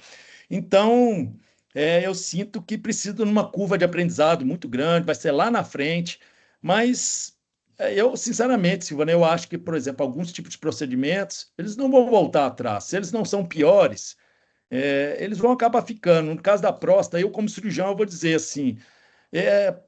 Então, eu sinto que preciso de uma curva de aprendizado muito grande, vai ser lá na frente, mas eu, sinceramente, Silvana, eu acho que, por exemplo, alguns tipos de procedimentos, eles não vão voltar atrás. Se eles não são piores, eles vão acabar ficando. No caso da próstata, eu, como cirurgião, eu vou dizer assim,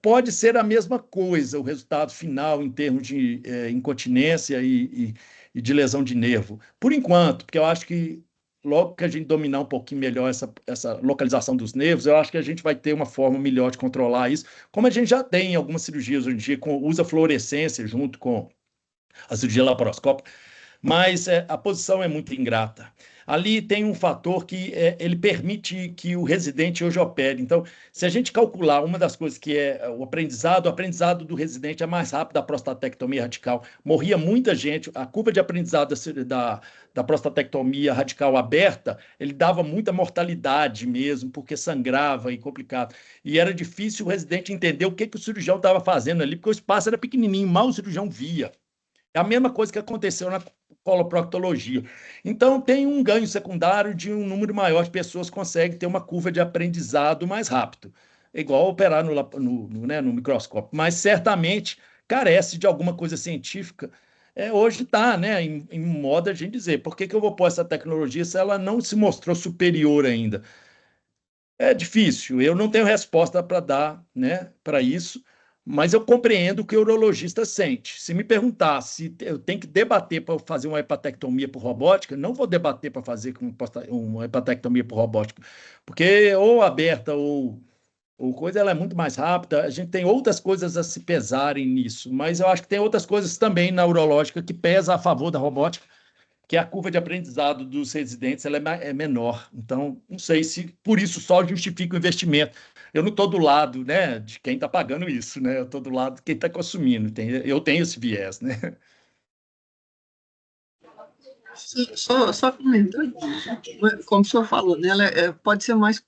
pode ser a mesma coisa o resultado final em termos de incontinência e de lesão de nervo. Por enquanto, porque eu acho que logo que a gente dominar um pouquinho melhor essa localização dos nervos, eu acho que a gente vai ter uma forma melhor de controlar isso, como a gente já tem em algumas cirurgias hoje em dia, usa fluorescência junto com a cirurgia laparoscópica, mas a posição é muito ingrata. Ali tem um fator que ele permite que o residente hoje opere. Então, se a gente calcular uma das coisas que é o aprendizado do residente é mais rápido da prostatectomia radical. Morria muita gente, a curva de aprendizado da prostatectomia radical aberta, ele dava muita mortalidade mesmo, porque sangrava e complicado. E era difícil o residente entender o que o cirurgião estava fazendo ali, porque o espaço era pequenininho, mal o cirurgião via. É a mesma coisa que aconteceu na coloproctologia. Então, tem um ganho secundário de um número maior de pessoas que conseguem ter uma curva de aprendizado mais rápido. É igual operar no microscópio. Mas, certamente, carece de alguma coisa científica. Hoje está, né, em moda a gente dizer, por que eu vou pôr essa tecnologia se ela não se mostrou superior ainda? É difícil, eu não tenho resposta para dar, né, para isso, mas eu compreendo o que o urologista sente. Se me perguntar se eu tenho que debater para fazer uma hepatectomia por robótica, não vou debater para fazer uma hepatectomia por robótica, porque ou aberta ou coisa, ela é muito mais rápida. A gente tem outras coisas a se pesarem nisso, mas eu acho que tem outras coisas também na urológica que pesa a favor da robótica, que a curva de aprendizado dos residentes ela é menor. Então, não sei se por isso só justifica o investimento. Eu não estou do lado, né, de quem está pagando isso, né? Eu estou do lado de quem está consumindo. Eu tenho esse viés, né? Só comentando, como o senhor falou, né, ela pode ser mais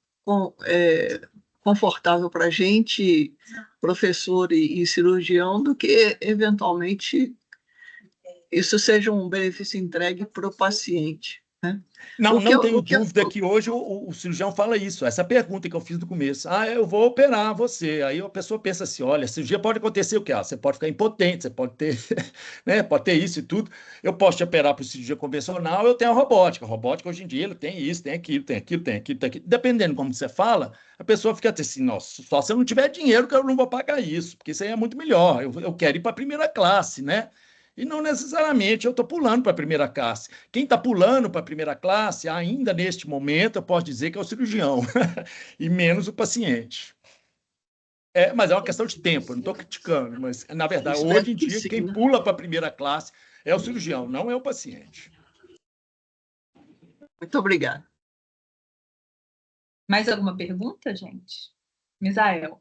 confortável para a gente, professor e cirurgião, do que, eventualmente, isso seja um benefício entregue para o paciente, né? Não tenho dúvida que hoje o cirurgião fala isso. Essa pergunta que eu fiz no começo. Eu vou operar você. Aí a pessoa pensa assim, olha, a cirurgia pode acontecer o quê? Você pode ficar impotente, você pode ter, né, pode ter isso e tudo. Eu posso te operar por cirurgia convencional, eu tenho a robótica. A robótica hoje em dia ele tem isso, tem aquilo, tem aquilo, tem aquilo, tem aquilo. Dependendo como você fala, a pessoa fica assim, nossa, só se eu não tiver dinheiro que eu não vou pagar isso, porque isso aí é muito melhor. Eu quero ir para a primeira classe, né? E não necessariamente eu estou pulando para a primeira classe. Quem está pulando para a primeira classe, ainda neste momento, eu posso dizer que é o cirurgião, e menos o paciente. Mas é uma questão de tempo, eu não estou criticando, mas, na verdade, hoje em dia, quem pula para a primeira classe é o cirurgião, não é o paciente. Muito obrigada. Mais alguma pergunta, gente? Misael.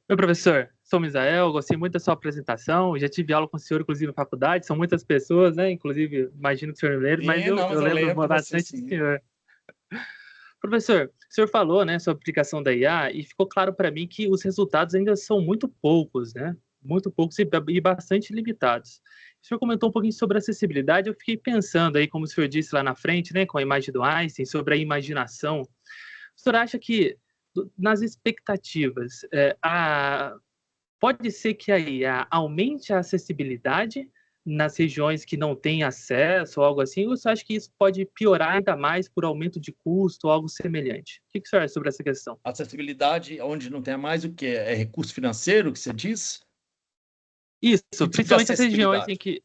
Oi, professor. Sou o Misael, gostei muito da sua apresentação. Já tive aula com o senhor, inclusive, na faculdade. São muitas pessoas, né? Inclusive, imagino que o senhor não lembra, mas Não, eu mas eu lembro lembro você bastante do sim. senhor. Professor, o senhor falou, né, sobre a aplicação da IA e ficou claro para mim que os resultados ainda são muito poucos, né? Muito poucos e bastante limitados. O senhor comentou um pouquinho sobre acessibilidade, eu fiquei pensando aí, como o senhor disse lá na frente, né, com a imagem do Einstein, sobre a imaginação. O senhor acha que, nas expectativas, pode ser que a IA aumente a acessibilidade nas regiões que não têm acesso ou algo assim, ou você acha que isso pode piorar ainda mais por aumento de custo ou algo semelhante? O que você acha sobre essa questão? Acessibilidade onde não tem mais o que? É recurso financeiro que você diz? Isso, Que tipo de principalmente as regiões em acessibilidade? que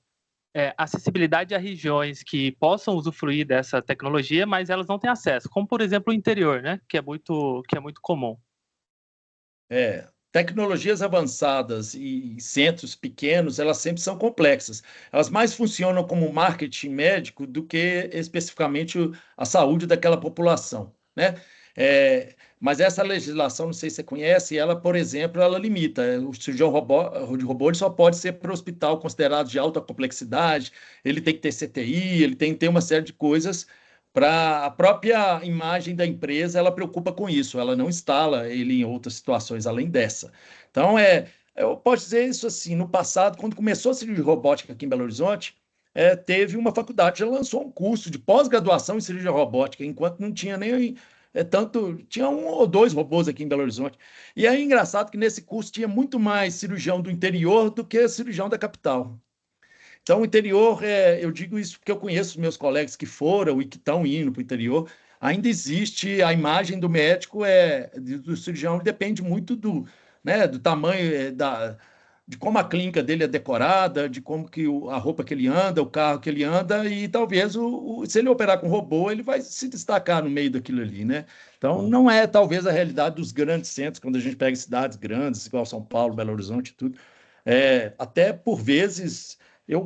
acessibilidade a regiões que possam usufruir dessa tecnologia, mas elas não têm acesso, como por exemplo o interior, né, que é muito comum. Tecnologias avançadas e centros pequenos, elas sempre são complexas. Elas mais funcionam como marketing médico do que especificamente a saúde daquela população, né? Mas essa legislação, não sei se você conhece, ela, por exemplo, ela limita. O cirurgião robô ele só pode ser para o hospital considerado de alta complexidade, ele tem que ter CTI, ele tem que ter uma série de coisas para a própria imagem da empresa, ela preocupa com isso, ela não instala ele em outras situações além dessa. Então, eu posso dizer isso assim, no passado, quando começou a cirurgia robótica aqui em Belo Horizonte, teve uma faculdade, já lançou um curso de pós-graduação em cirurgia robótica, enquanto não tinha nem tinha um ou dois robôs aqui em Belo Horizonte. E é engraçado que nesse curso tinha muito mais cirurgião do interior do que cirurgião da capital. Então, o interior, eu digo isso porque eu conheço meus colegas que foram e que estão indo para o interior. Ainda existe a imagem do médico, do cirurgião, depende muito do tamanho, de como a clínica dele é decorada, de como que a roupa que ele anda, o carro que ele anda, e talvez se ele operar com robô, ele vai se destacar no meio daquilo ali, né? Então, não é talvez a realidade dos grandes centros, quando a gente pega cidades grandes, igual São Paulo, Belo Horizonte e tudo. Até por vezes eu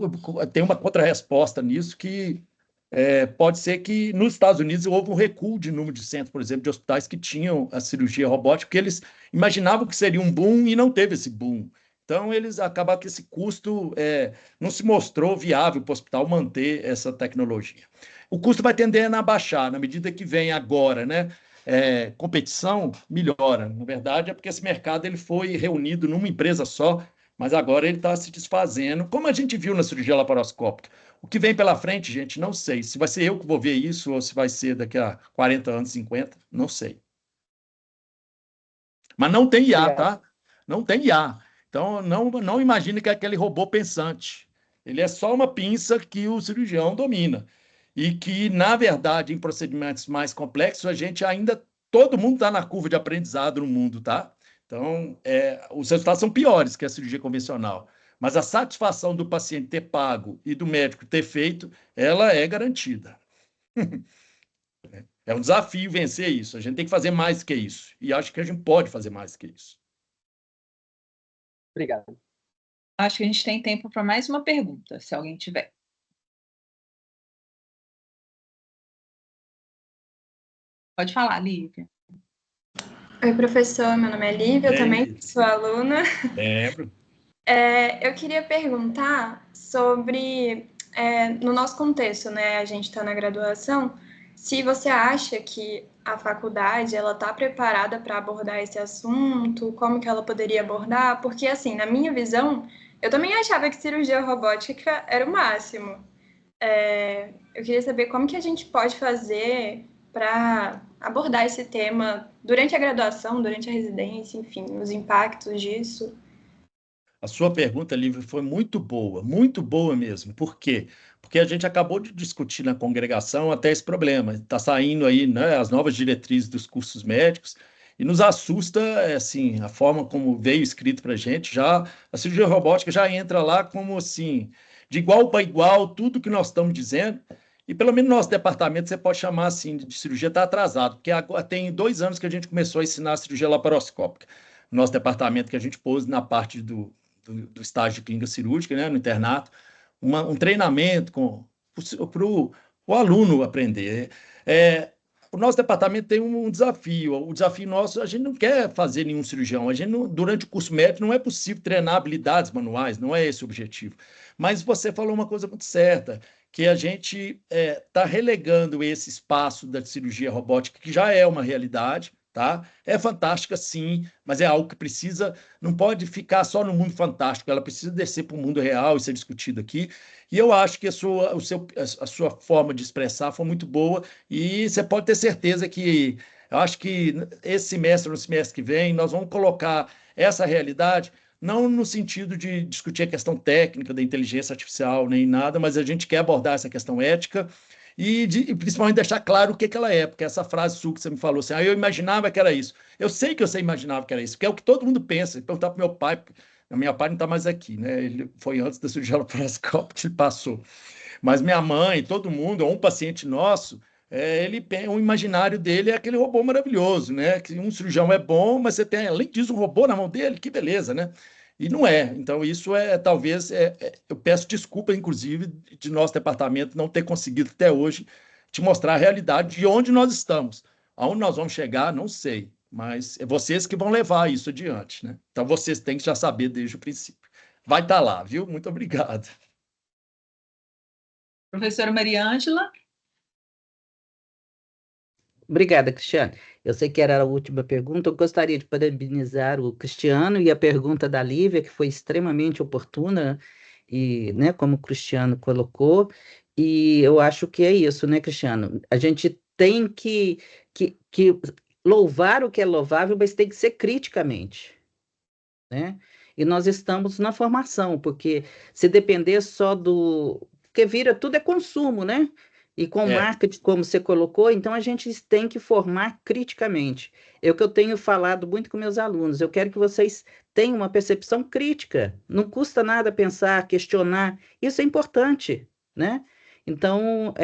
tenho uma contrarresposta nisso, que pode ser que nos Estados Unidos houve um recuo de número de centros, por exemplo, de hospitais que tinham a cirurgia robótica, porque eles imaginavam que seria um boom e não teve esse boom. Então, eles acabaram que esse custo não se mostrou viável para o hospital manter essa tecnologia. O custo vai tendendo a baixar na medida que vem agora, né? Competição melhora. Na verdade, é porque esse mercado ele foi reunido numa empresa só, mas agora ele está se desfazendo, como a gente viu na cirurgia laparoscópica. O que vem pela frente, gente, não sei. Se vai ser eu que vou ver isso ou se vai ser daqui a 40 anos, 50, não sei. Mas não tem IA, Obrigado. tá? Não tem IA. Então, não imagine que é aquele robô pensante. Ele é só uma pinça que o cirurgião domina. E que, na verdade, em procedimentos mais complexos, todo mundo está na curva de aprendizado no mundo, tá? Então, os resultados são piores que a cirurgia convencional. Mas a satisfação do paciente ter pago e do médico ter feito, ela é garantida. É um desafio vencer isso. A gente tem que fazer mais que isso. E acho que a gente pode fazer mais que isso. Obrigado. Acho que a gente tem tempo para mais uma pergunta, se alguém tiver. Pode falar, Lívia. Oi, professor. Meu nome é Lívia, eu também sou aluna. Lembro. Eu queria perguntar sobre, no nosso contexto, né? A gente está na graduação. Se você acha que a faculdade ela está preparada para abordar esse assunto, como que ela poderia abordar? Porque, assim, na minha visão, eu também achava que cirurgia robótica era o máximo. Eu queria saber como que a gente pode fazer para abordar esse tema durante a graduação, durante a residência, enfim, os impactos disso. A sua pergunta, Lívia, foi muito boa mesmo. Por quê? Porque a gente acabou de discutir na congregação até esse problema. Está saindo aí, né, as novas diretrizes dos cursos médicos e nos assusta, assim, a forma como veio escrito para a gente. Já a cirurgia robótica já entra lá como assim, de igual para igual, tudo que nós estamos dizendo. E pelo menos no nosso departamento você pode chamar assim de cirurgia está atrasado, porque agora tem 2 anos que a gente começou a ensinar a cirurgia laparoscópica. Nosso departamento que a gente pôs na parte do estágio de clínica cirúrgica, né, no internato, um treinamento para o aluno aprender. o nosso departamento tem um desafio. O desafio nosso, a gente não quer fazer nenhum cirurgião. A gente durante o curso médico não é possível treinar habilidades manuais, não é esse o objetivo. Mas você falou uma coisa muito certa, que a gente está relegando esse espaço da cirurgia robótica, que já é uma realidade, tá? É fantástica, sim, mas é algo que precisa, não pode ficar só no mundo fantástico, ela precisa descer para o mundo real e ser discutido aqui. E eu acho que a sua forma de expressar foi muito boa, e você pode ter certeza que eu acho que esse semestre, no semestre que vem, nós vamos colocar essa realidade, não no sentido de discutir a questão técnica da inteligência artificial, nem nada, mas a gente quer abordar essa questão ética e principalmente deixar claro o que ela é, porque essa frase sua que você me falou assim, eu imaginava que era isso. Eu sei que você imaginava que era isso, porque é o que todo mundo pensa. Perguntar para o meu pai, minha pai não está mais aqui, né? Ele foi antes da cirurgia laparoscópica que ele passou. Mas minha mãe, todo mundo, ou um paciente nosso, o imaginário dele é aquele robô maravilhoso, né? Que um cirurgião é bom, mas você tem, além disso, um robô na mão dele, que beleza, né? E não é. Então, isso talvez, eu peço desculpa, inclusive, de nosso departamento não ter conseguido até hoje te mostrar a realidade de onde nós estamos. Aonde nós vamos chegar, não sei, mas é vocês que vão levar isso adiante, né? Então, vocês têm que já saber desde o princípio. Vai estar lá, viu? Muito obrigado. Professora Mariângela? Obrigada, Cristiano. Eu sei que era a última pergunta. Eu gostaria de parabenizar o Cristiano e a pergunta da Lívia, que foi extremamente oportuna, e, né, como o Cristiano colocou. E eu acho que é isso, né, Cristiano? A gente tem que louvar o que é louvável, mas tem que ser criticamente, né? E nós estamos na formação, porque se depender só do... Porque vira tudo é consumo, né? E com marketing, como você colocou, então a gente tem que formar criticamente. É o que eu tenho falado muito com meus alunos. Eu quero que vocês tenham uma percepção crítica. Não custa nada pensar, questionar. Isso é importante, né? Então,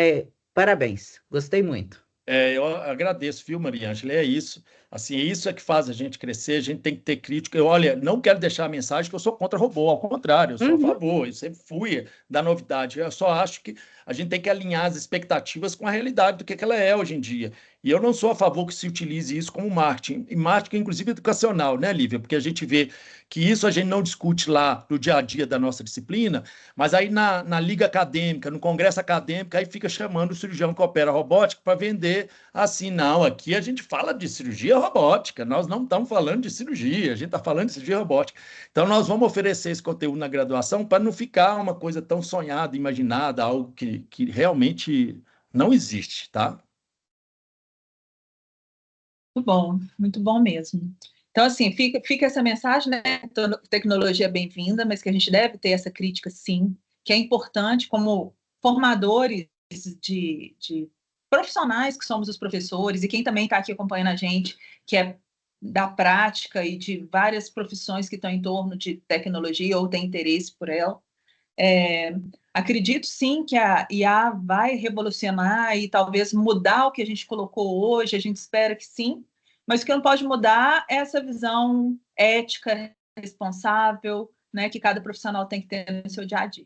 parabéns. Gostei muito. Eu agradeço, viu, Mariângela? É isso. Assim, isso é que faz a gente crescer, a gente tem que ter crítica. Olha, não quero deixar a mensagem que eu sou contra robô, ao contrário, eu sou a favor, eu sempre fui da novidade. Eu só acho que a gente tem que alinhar as expectativas com a realidade do que ela é hoje em dia. E eu não sou a favor que se utilize isso como marketing, e marketing, inclusive, educacional, né, Lívia? Porque a gente vê que isso a gente não discute lá no dia a dia da nossa disciplina, mas aí na liga acadêmica, no congresso acadêmico, aí fica chamando o cirurgião que opera robótica para vender assim. Não, aqui a gente fala de cirurgia robótica, nós não estamos falando de cirurgia, a gente está falando de cirurgia robótica. Então, nós vamos oferecer esse conteúdo na graduação para não ficar uma coisa tão sonhada, imaginada, algo que realmente não existe, tá? Muito bom mesmo. Então, assim, fica essa mensagem, né? Tecnologia é bem-vinda, mas que a gente deve ter essa crítica, sim, que é importante como formadores de profissionais que somos os professores, e quem também está aqui acompanhando a gente, que é da prática e de várias profissões que estão em torno de tecnologia ou tem interesse por ela. Acredito, sim, que a IA vai revolucionar e talvez mudar o que a gente colocou hoje, a gente espera que sim, mas o que não pode mudar é essa visão ética, responsável, né, que cada profissional tem que ter no seu dia a dia.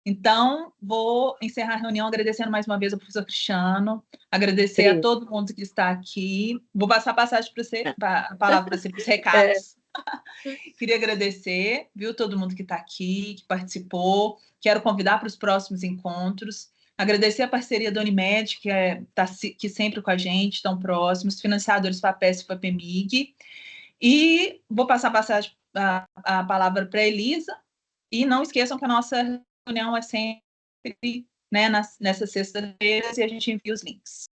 Então, vou encerrar a reunião agradecendo mais uma vez ao professor Cristiano, agradecer a todo mundo que está aqui. Vou passar a passagem para você, a palavra para você, para os recados. Queria agradecer, viu, todo mundo que está aqui, que participou. Quero convidar para os próximos encontros. Agradecer a parceria da Unimed, que está aqui sempre com a gente, tão próximos, financiadores FAPES e FAPEMIG. E vou passar a palavra para a Elisa. E não esqueçam que a nossa reunião é sempre, né, nessas sextas-feiras, e a gente envia os links.